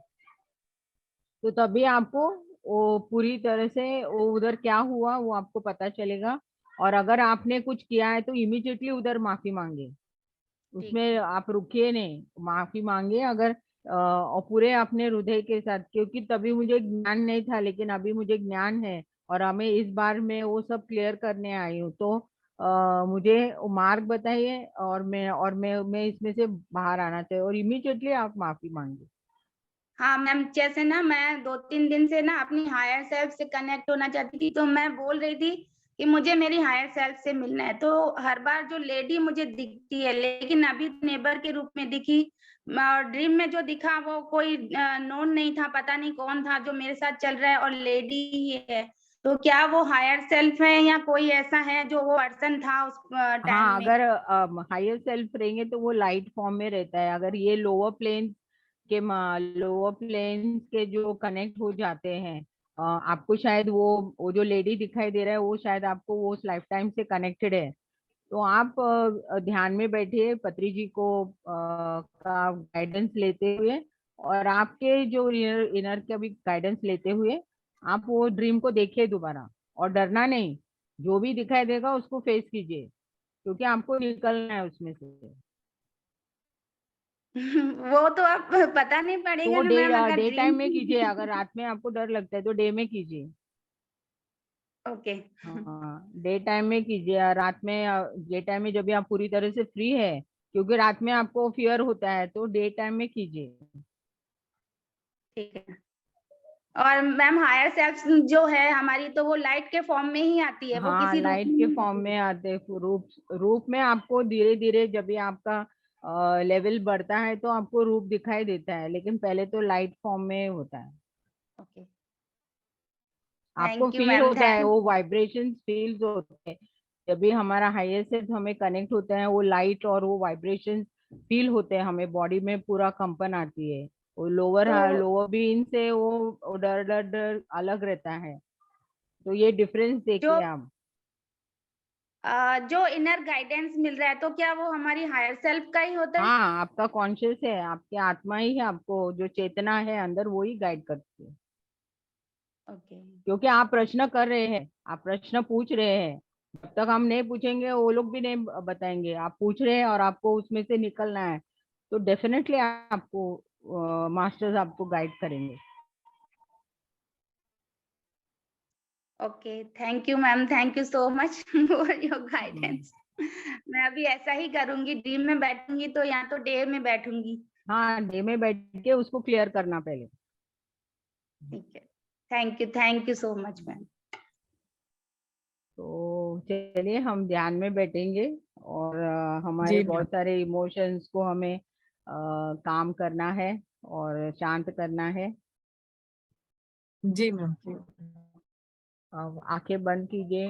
तो तभी आपको वो पूरी तरह से वो उधर क्या हुआ वो आपको पता चलेगा। और अगर आपने कुछ किया है तो इमीडिएटली उधर माफी मांगे, ठीक उसमें है। आप रुकिए नहीं, माफी मांगे। अगर और पूरे अपने हृदय के साथ, क्योंकि तभी मुझे ज्ञान नहीं था, लेकिन अभी मुझे ज्ञान है और हमें इस बार मैं वो सब क्लियर करने आई हूँ। तो मुझे वो मार्ग बताइए और मैं इसमें से बाहर आना चाहिए, और इमीडिएटली आप माफी मांगे। हाँ मैम, जैसे ना मैं 2-3 दिन से ना अपनी हायर सेल्फ से कनेक्ट होना चाहती थी, तो मैं बोल रही थी कि मुझे मेरी हायर सेल्फ से मिलना है। तो हर बार जो लेडी मुझे दिखती है, लेकिन अभी नेबर के रूप में दिखी, और ड्रीम में जो दिखा वो कोई नोन नहीं था, पता नहीं कौन था जो मेरे साथ चल रहा है, और लेडी ही है। तो क्या वो हायर सेल्फ है या कोई ऐसा है जो वो पर्सन था उस टाइम हाँ, में? अगर हायर सेल्फ रहेंगे तो वो लाइट फॉर्म में रहता है। अगर ये लोअर प्लेन के जो कनेक्ट हो जाते हैं, आपको शायद वो जो लेडी दिखाई दे रहा है, वो शायद आपको वो उस लाइफ टाइम से कनेक्टेड है। तो आप ध्यान में बैठिए, पत्री जी को का गाइडेंस लेते हुए, और आपके जो इनर का भी गाइडेंस लेते हुए आप वो ड्रीम को देखिए दोबारा, और डरना नहीं। जो भी दिखाई देगा उसको फेस कीजिए, क्योंकि आपको निकलना है उसमें से। वो तो अब पता नहीं पड़ेगा तो ना डे मैम, अगर डे ड्रीम। टाइम में कीजिए। अगर रात में आपको डर लगता है तो डे में कीजिए। ओके। हाँ, डे टाइम में कीजिए। रात में डे टाइम में जब भी आप पूरी तरह से फ्री है, क्योंकि रात में आपको फियर होता है, तो डे टाइम में कीजिए। ठीक है। और मैम हायर सेल्फ जो है हमारी, तो वो लाइट के फॉर्म में ही आती है, वो हाँ, किसी रूप लाइट में के नहीं फॉर्म आती में है? आते, रूप में आपको धीरे धीरे जब भी आपका लेवल बढ़ता है तो आपको रूप दिखाई देता है, लेकिन पहले तो लाइट फॉर्म में होता है। ओके। आपको थैंक यू फील मैम, होता है, थैंक। वो वाइब्रेशन फील होते हैं। जब भी हमारा हायर सेल्फ हमें कनेक्ट होता है, वो लाइट और वो वाइब्रेशन फील होते हैं, हमें बॉडी में पूरा कंपन आती है। वो लोअर तो लोअर बीन से वो डर डर डर अलग रहता है। तो ये डिफरेंस जो देखिए आप। जो इनर गाइडेंस मिल रहा है, तो क्या वो हमारी हायर सेल्फ का ही होता है? हाँ, आपका कॉन्शियस है, आपकी आत्मा ही है, आपको जो चेतना है अंदर वो ही गाइड करती है। ओके। क्योंकि आप प्रश्न कर रहे हैं, आप प्रश्न पूछ रहे हैं। जब तक हम नहीं पूछेंगे वो लोग भी नहीं बताएंगे। आप पूछ रहे हैं और आपको उसमें से निकलना है, तो डेफिनेटली आपको मास्टर्स आपको गाइड करेंगे। Okay, thank you ma'am, thank you so much for your hmm. Guidance. मैं अभी ऐसा ही करूंगी, ड्रीम में बैठूंगी तो या तो डे में बैठूंगी। हाँ, डे में बैठ के उसको क्लियर करना पहले। ठीक है। Thank you so much ma'am. तो चलिए हम ध्यान में बैठेंगे, और हमारे जी मैम। बहुत सारे इमोशंस को हमें काम करना है और शांत करना है। जी मैम। अब आंखें बंद कीजिए।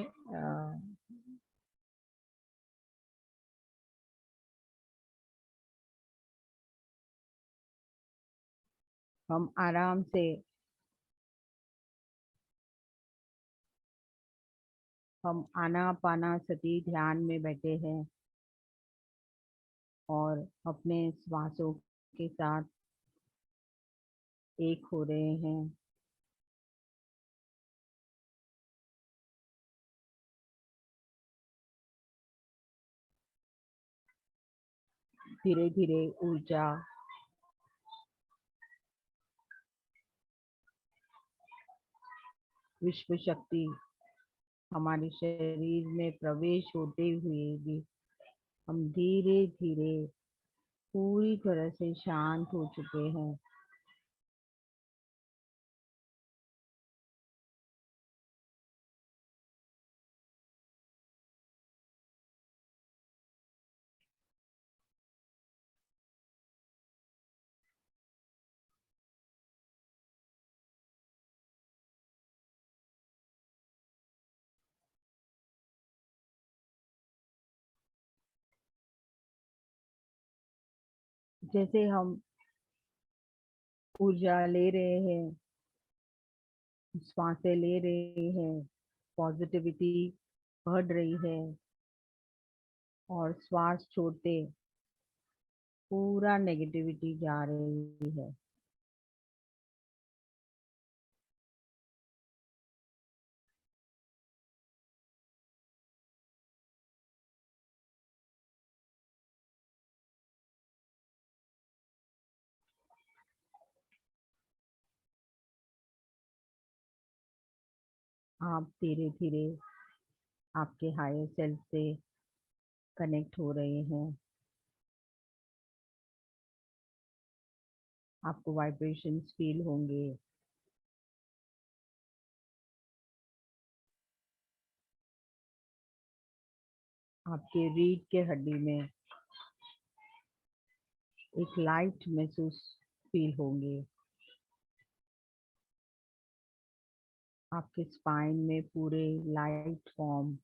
हम आराम से हम आनापानासति ध्यान में बैठे हैं, और अपने श्वासों के साथ एक हो रहे हैं। धीरे धीरे ऊर्जा, विश्व शक्ति हमारे शरीर में प्रवेश होते हुए भी हम धीरे धीरे पूरी तरह से शांत हो चुके हैं। जैसे हम ऊर्जा ले रहे हैं, सांसें ले रहे हैं, पॉजिटिविटी बढ़ रही है, और श्वास छोड़ते पूरा नेगेटिविटी जा रही है। आप धीरे धीरे आपके हायर सेल्फ से कनेक्ट हो रहे हैं। आपको वाइब्रेशंस फील होंगे। आपके रीढ़ के हड्डी में एक लाइट महसूस फील होंगे। आपके स्पाइन में पूरे लाइट फॉर्म।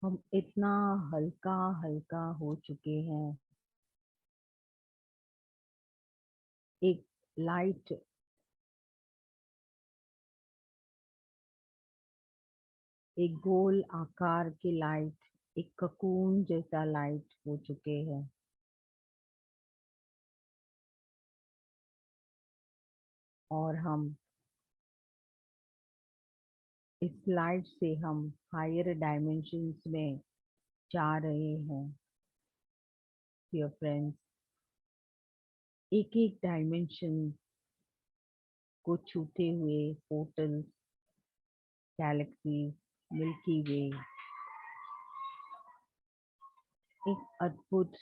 हम इतना हल्का हल्का हो चुके हैं। एक लाइट, एक गोल आकार की लाइट, एक ककून जैसा लाइट हो चुके हैं। और हम इस लाइट से हम हायर डायमेंशंस में जा रहे हैं। डियर फ्रेंड्स, एक एक डायमेंशन को छूते हुए पोर्टल्स, गैलेक्सीज, मिल्की वे, एक अद्भुत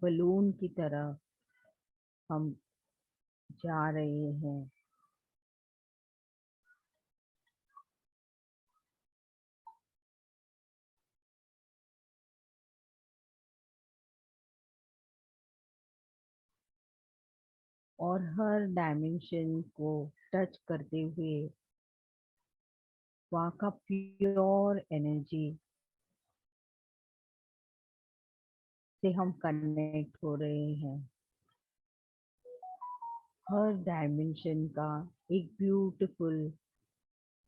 बलून की तरह हम जा रहे हैं। और हर डायमेंशन को टच करते हुए वहाँ का प्योर एनर्जी से हम कनेक्ट हो रहे हैं। हर डायमेंशन का एक ब्यूटीफुल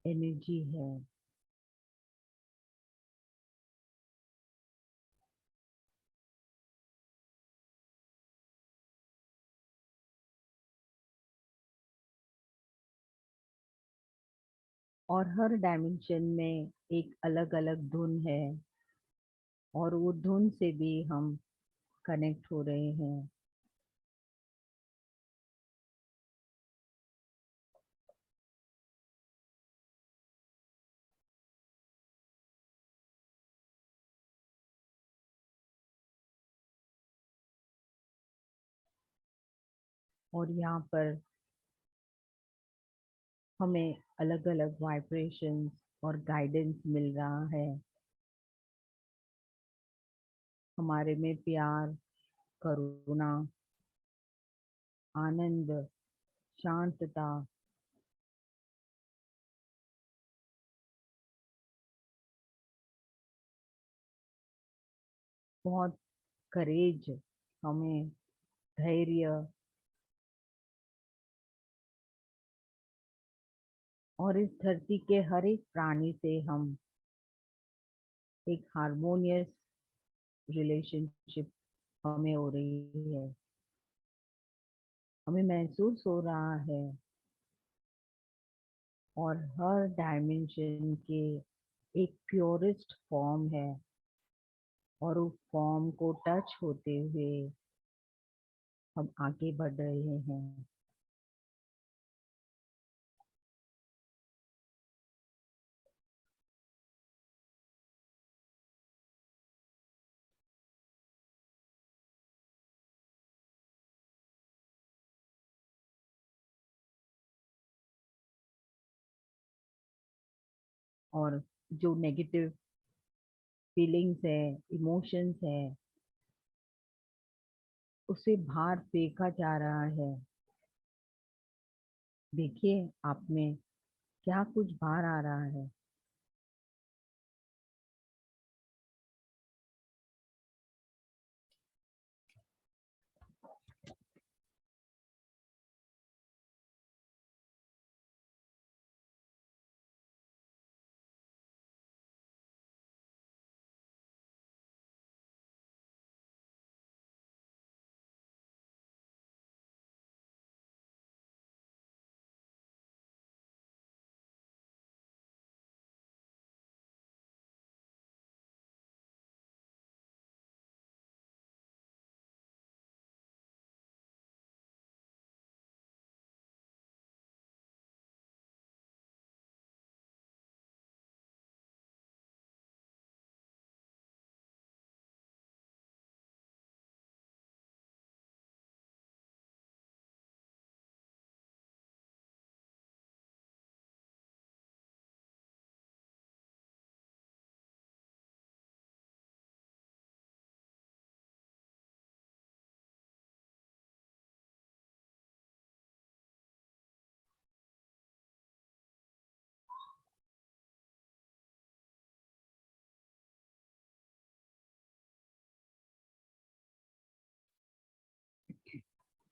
एनर्जी है। और हर डायमेंशन में एक अलग अलग धुन है, और वो धुन से भी हम कनेक्ट हो रहे हैं। और यहाँ पर हमें अलग अलग वाइब्रेशंस और गाइडेंस मिल रहा है। हमारे में प्यार, करुणा, आनंद, शांतता, बहुत करेज, हमें धैर्य, और इस धरती के हर एक प्राणी से हम एक हार्मोनियस रिलेशनशिप हमें हो रही है। हमें महसूस हो रहा है, और हर डायमेंशन के एक प्योरेस्ट फॉर्म है और उस फॉर्म को टच होते हुए हम आगे बढ़ रहे हैं। और जो नेगेटिव फीलिंग्स है, इमोशंस है, उसे बाहर फेंका जा रहा है। देखिए आप में क्या कुछ बाहर आ रहा है।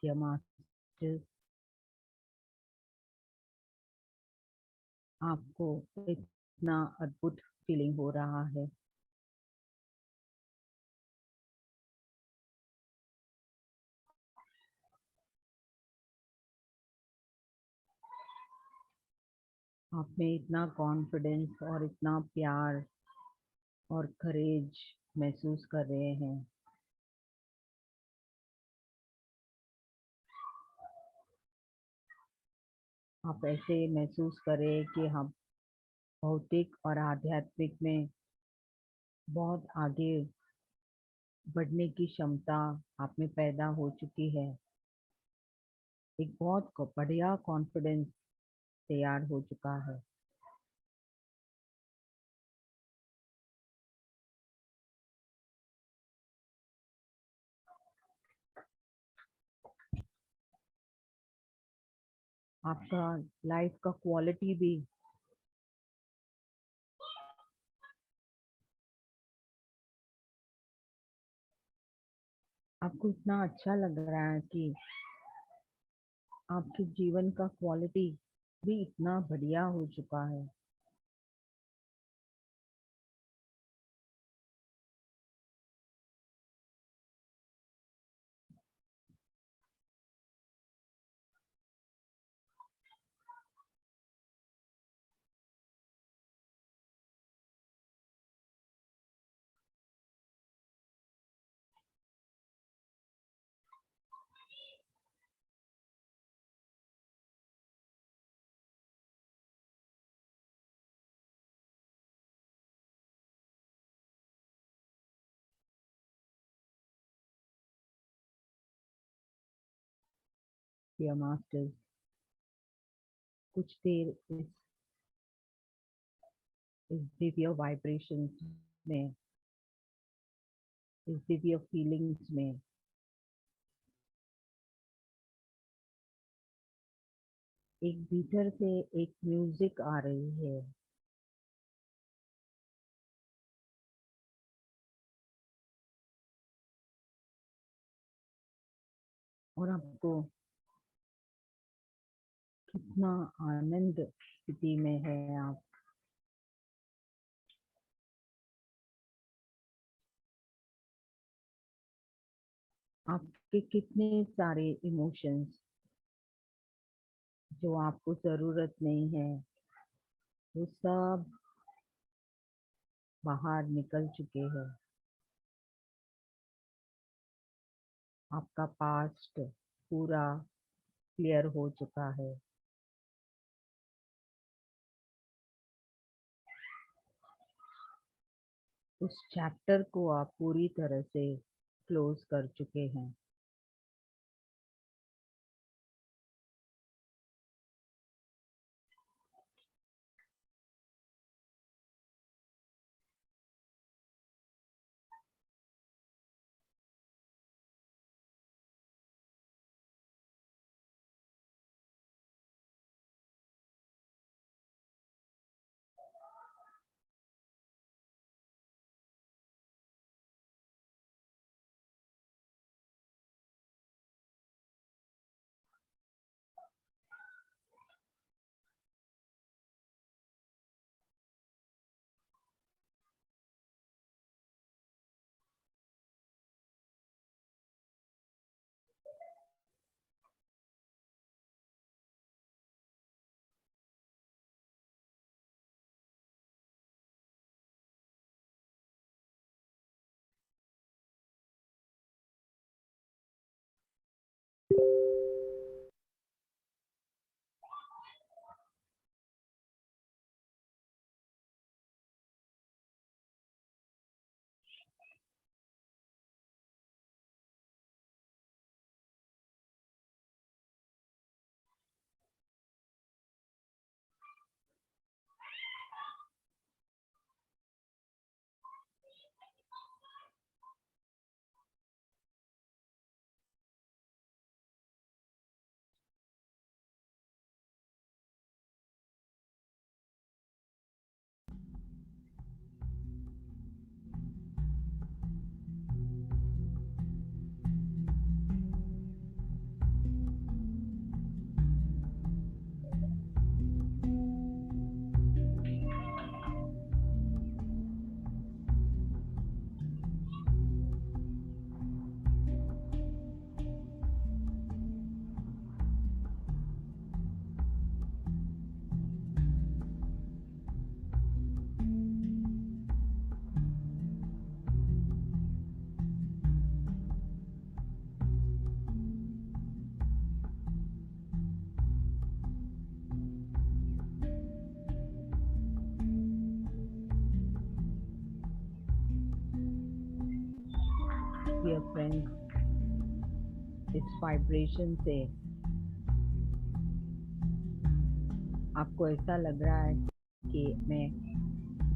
क्या मास्टर आपको इतना अद्भुत फीलिंग हो रहा है। आप में इतना कॉन्फिडेंस और इतना प्यार और करेज महसूस कर रहे हैं। आप ऐसे महसूस करें कि हम भौतिक और आध्यात्मिक में बहुत आगे बढ़ने की क्षमता आप में पैदा हो चुकी है। एक बहुत बढ़िया कॉन्फिडेंस तैयार हो चुका है। आपका लाइफ का क्वालिटी भी आपको इतना अच्छा लग रहा है कि आपके जीवन का क्वालिटी भी इतना बढ़िया हो चुका है। डियर मास्टर्स, कुछ देर इस दिव्य वाइब्रेशन में, इस दिव्य फीलिंग्स में एक भीतर से एक म्यूजिक आ रही है। और आपको कितना आनंद स्थिति में है आप। आपके कितने सारे इमोशंस जो आपको जरूरत नहीं है वो सब बाहर निकल चुके हैं। आपका पास्ट पूरा क्लियर हो चुका है। उस चैप्टर को आप पूरी तरह से क्लोज कर चुके हैं। डियर फ्रेंड्स, इस वाइब्रेशन से आपको ऐसा लग रहा है कि मैं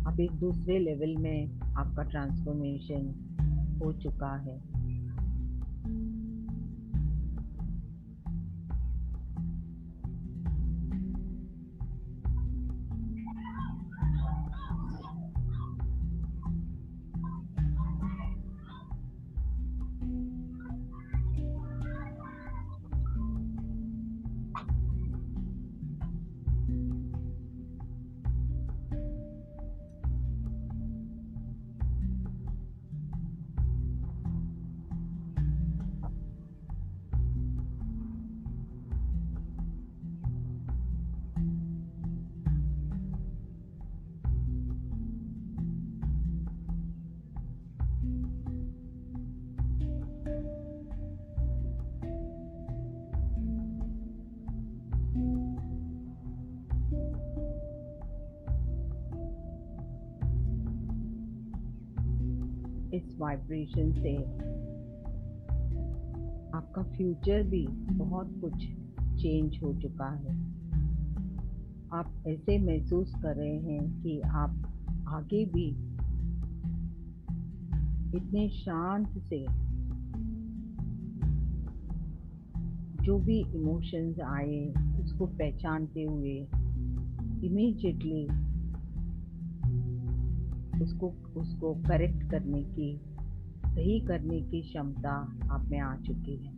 अब एक दूसरे लेवल में आपका ट्रांसफॉर्मेशन हो चुका है। इस वाइब्रेशन से आपका फ्यूचर भी बहुत कुछ चेंज हो चुका है। आप ऐसे महसूस कर रहे हैं कि आप आगे भी इतने शांत से जो भी इमोशंस आए उसको पहचानते हुए इमीडिएटली उसको करेक्ट करने की, सही करने की क्षमता आप में आ चुकी है।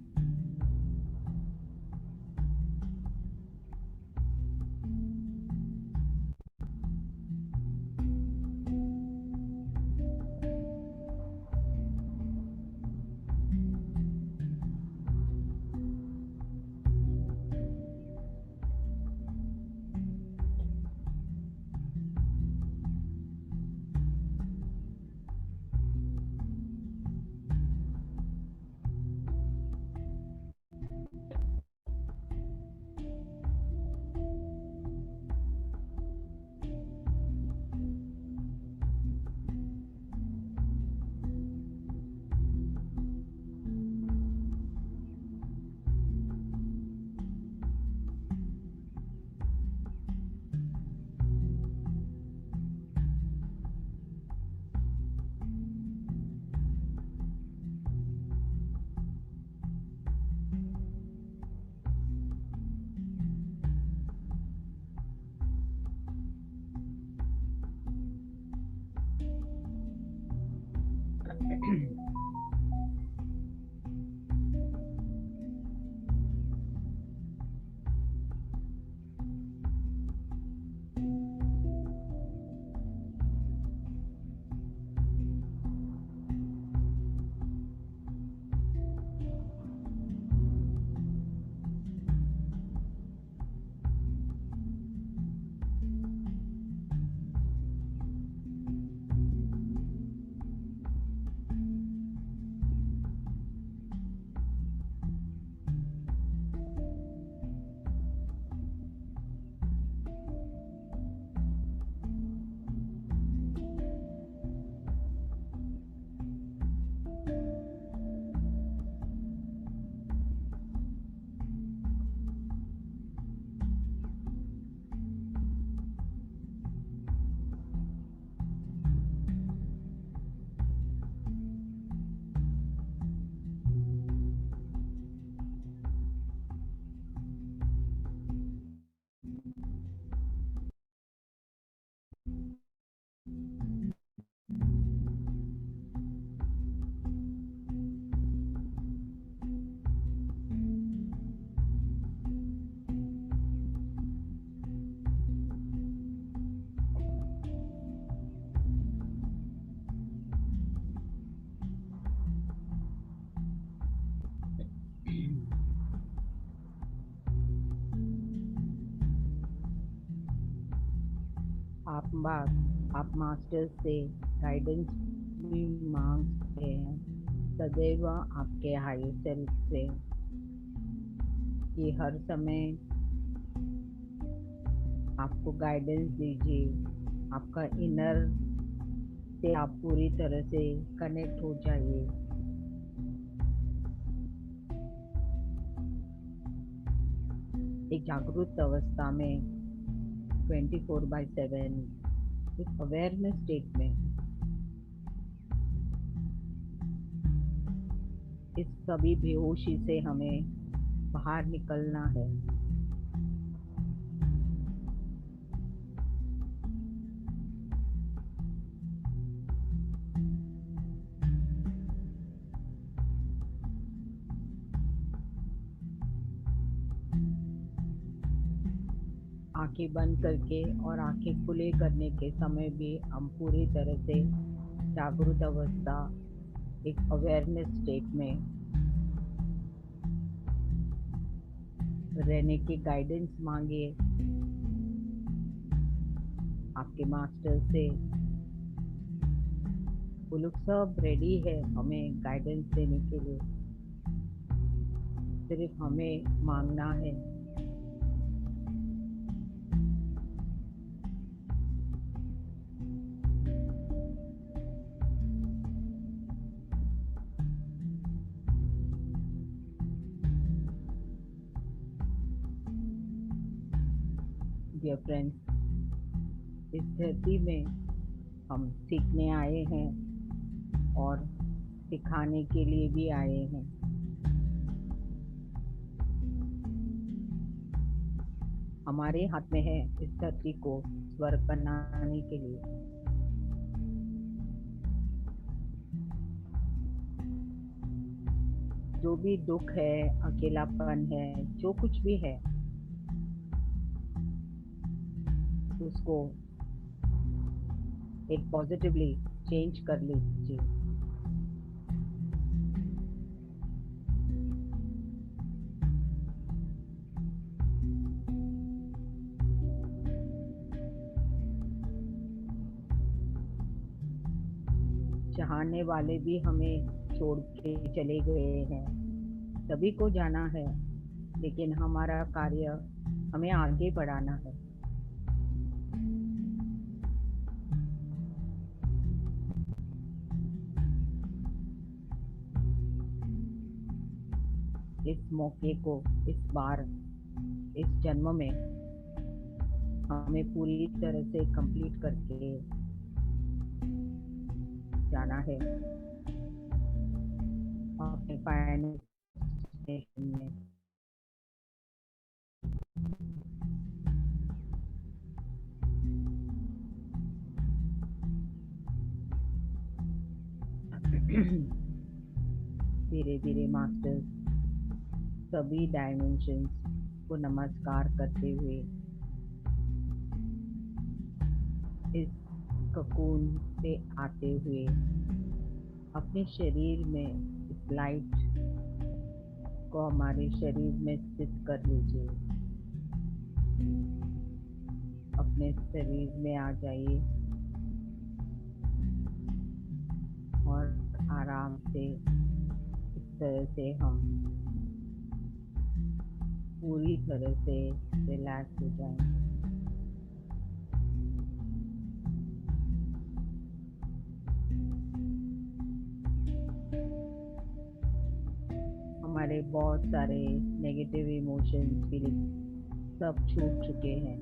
आप मास्टर से गाइडेंस भी मांग सकते हैं, सदैव आपके हायर सेल्फ से, कि हर समय आपको गाइडेंस दीजिए। आपका इनर से आप पूरी तरह से कनेक्ट हो जाइए। एक जागरूक अवस्था में 24/7 एक अवेयरनेस स्टेट में इस सभी बेहोशी से हमें बाहर निकलना है। आंखें बंद करके और आंखें खुले करने के समय भी हम पूरी तरह से जागरूक अवस्था, एक अवेयरनेस स्टेट में रहने की गाइडेंस मांगिए आपके मास्टर से। वो लोग सब रेडी है हमें गाइडेंस देने के लिए, सिर्फ हमें मांगना है। डियर फ्रेंड्स, इस धरती में हम सीखने आए हैं और सिखाने के लिए भी आए हैं। हमारे हाथ में है इस धरती को स्वर्ग बनाने के लिए। जो भी दुख है, अकेलापन है, जो कुछ भी है, उसको एक पॉजिटिवली चेंज कर लीजिए। चाहने वाले भी हमें छोड़ के चले गए हैं, सभी को जाना है, लेकिन हमारा कार्य हमें आगे बढ़ाना है। इस मौके को, इस बार, इस जन्म में हमें पूरी तरह से कंप्लीट करके जाना है अपने फाइनल डेस्टिनेशन में। धीरे धीरे मास्टर्स सभी डायमेंशंस को नमस्कार करते हुए इस ककून से आते हुए अपने शरीर में इस लाइट को हमारे शरीर में स्थित कर लीजिए। अपने शरीर में आ जाइए और आराम से इस तरह से हम पूरी तरह से रिलैक्स हो जाएंगे। हमारे बहुत सारे नेगेटिव इमोशंस, फीलिंग्स सब छूट चुके हैं।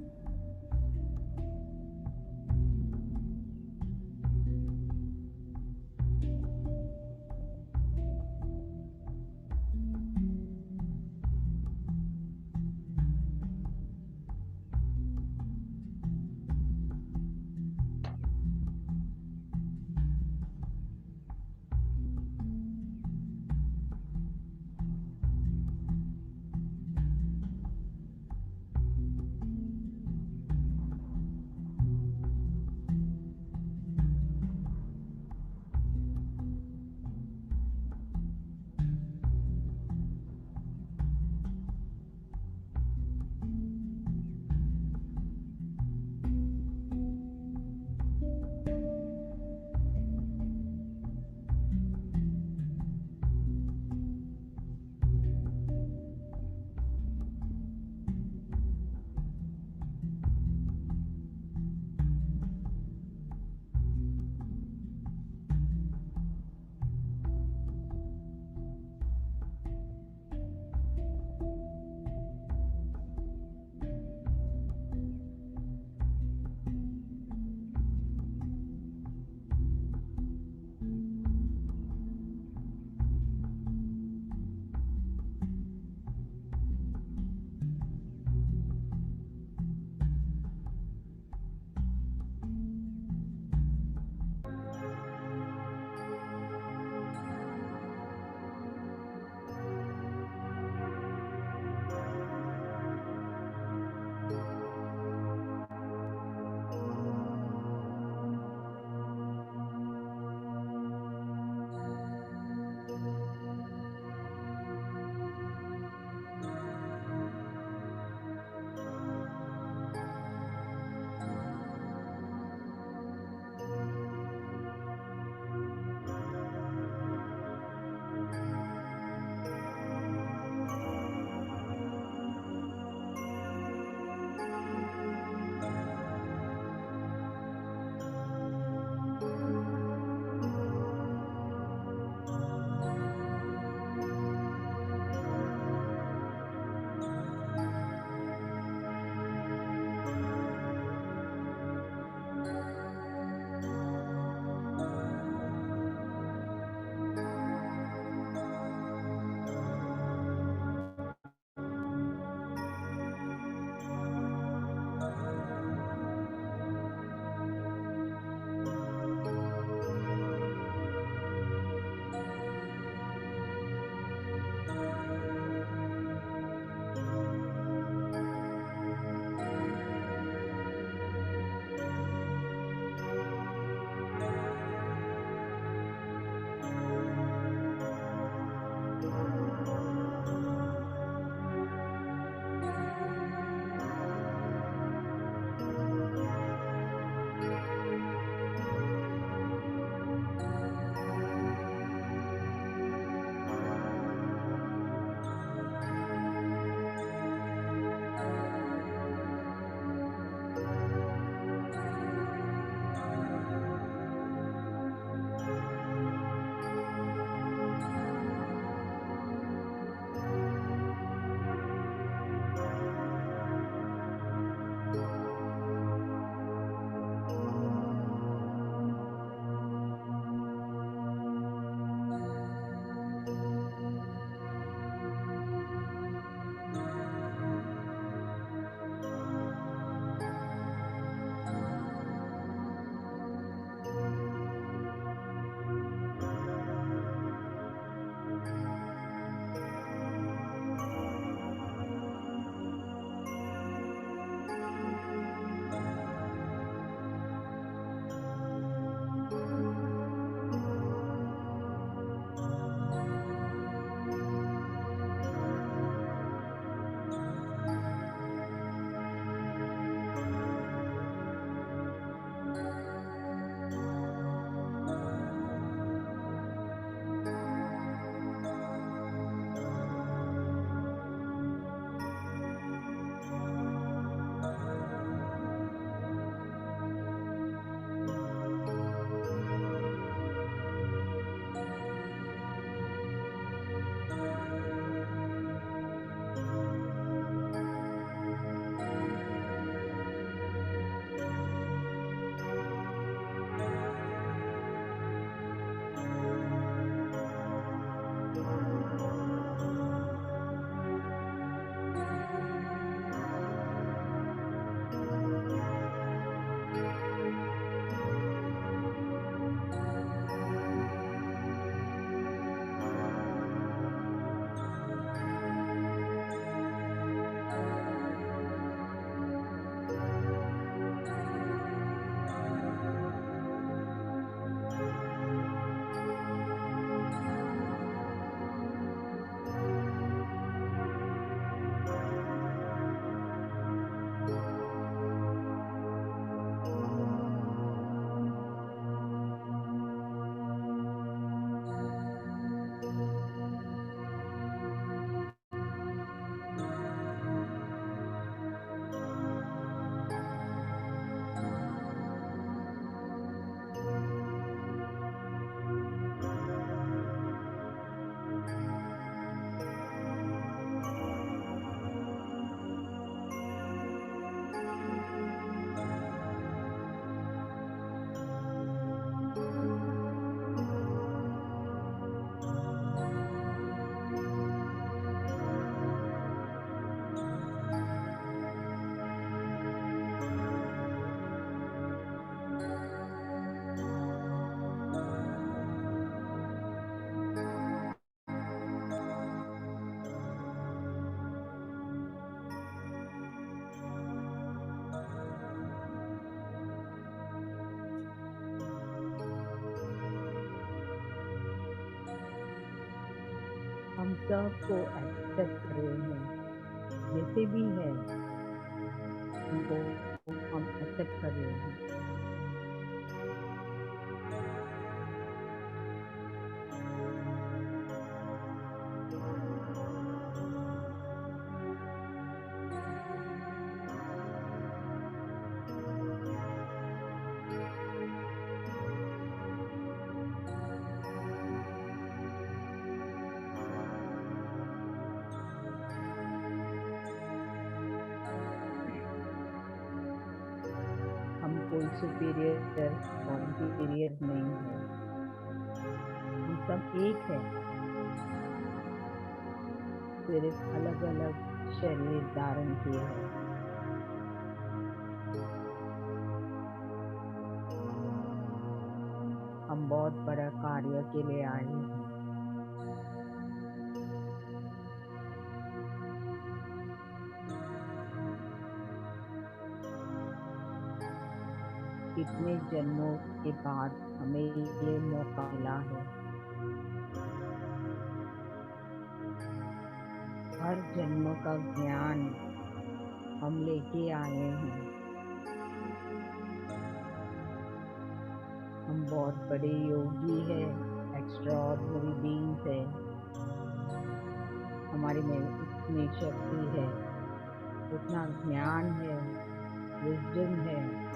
हम सबको एक्सेप्ट कर रहे हैं, जैसे भी है उनको हम एक्सेप्ट कर रहे हैं। हम कोई सुपीरियर और इंटीरियर नहीं है, हम सब एक है, सिर्फ अलग अलग शरीर धारण किए हैं। हम बहुत बड़ा कार्य के लिए आए हैं। कितने जन्मों के बाद हमें ये मौका मिला है। हर जन्म का ज्ञान हम लेके आए हैं। हम बहुत बड़े योगी है, एक्स्ट्राऑर्डिनरी बीइंग्स है। हमारे में इतनी शक्ति है, उतना ज्ञान है, विजडम है।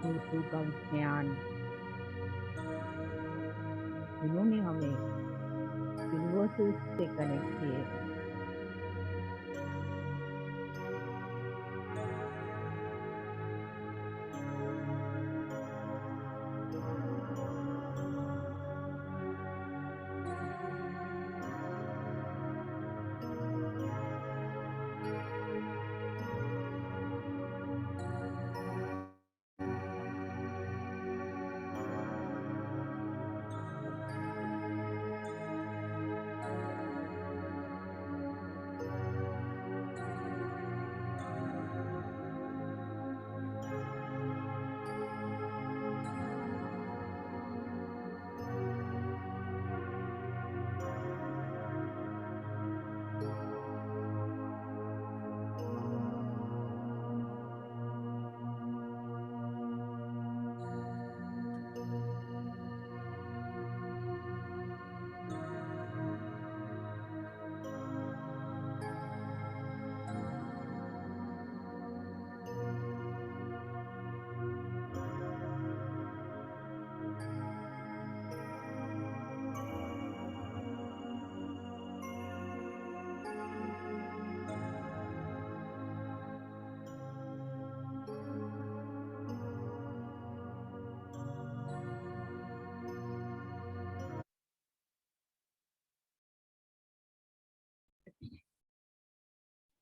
गुरु का ज्ञान, उन्होंने हमें यूनिवर्सल से कनेक्ट किए।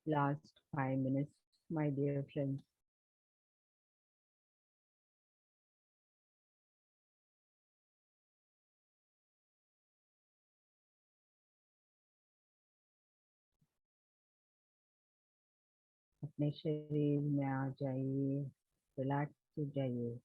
Last 5 minutes, my dear friends. अपने शरीर में आ जाइए, रिलैक्स हो जाइए।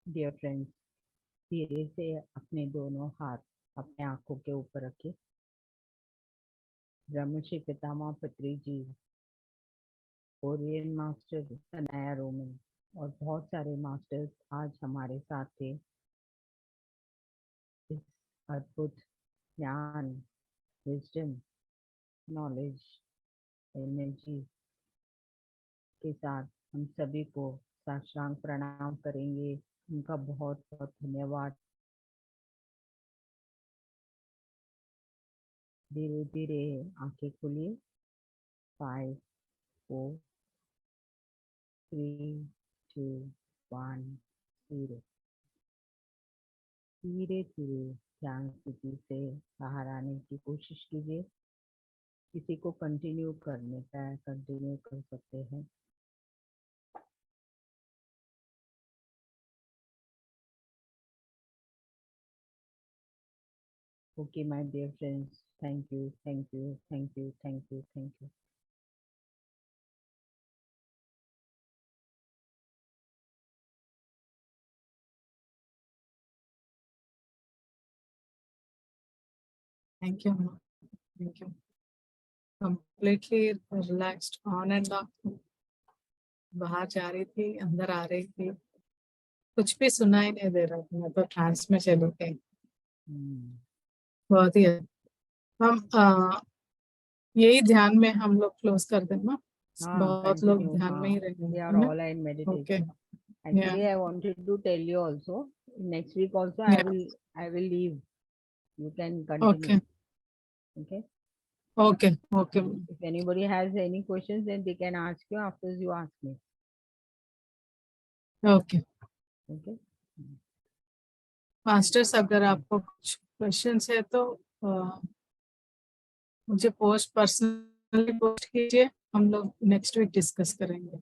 डियर फ्रेंड्स, धीरे से अपने दोनों हाथ अपने आंखों के ऊपर रखिए। ब्रह्मश्री पितामह पत्री जी, ओरियन मास्टर सनाया रोमन और बहुत सारे मास्टर्स आज हमारे साथ थे। इस अद्भुत ज्ञान, विजडम, नॉलेज, एनर्जी के साथ हम सभी को साष्टांग प्रणाम करेंगे। उनका बहुत बहुत धन्यवाद। धीरे धीरे आंखें खोलिए। 5, 4, 3, 2, 1, 0। धीरे धीरे ध्यान स्थिति से बाहर आने की कोशिश कीजिए। किसी को कंटिन्यू करने का है, कंटिन्यू कर सकते हैं। Okay, my dear friends, thank you, thank you, thank you, thank you, thank you. Thank you, ma'am. Thank you. Completely relaxed, on and off. बाहर जा रही थी, अंदर आ रही थी, कुछ भी सुनाई नहीं दे रहा था। मैं तो ट्रांस में चली गई। बहुत ही हम यही ध्यान में हम लोग क्लोज कर देना। बहुत लोग Continue. ध्यान में ही We रहेंगे, are है ना? all in meditation. Okay. Actually, I wanted to tell you also. Next week also, Yeah. I will leave. You can continue. Okay. Okay. Okay. If anybody has any questions, then they can ask you after you ask me. Okay. Okay. Masters, अगर आपको कुछ questions है तो मुझे personally post कीजिए। हम लोग next week discuss करेंगे,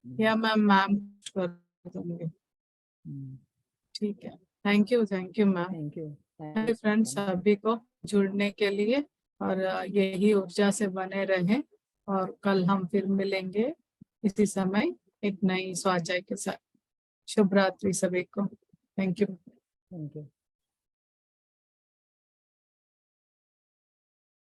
या मैम कर दूंगी। ठीक है। Thank you ma'am. Thank you. Friends, सभी को जुड़ने के लिए, और यही ऊर्जा से बने रहें। और कल हम फिर मिलेंगे इसी समय एक नई स्वाध्याय के साथ। शुभ रात्रि सभी को। Thank you. Thank you.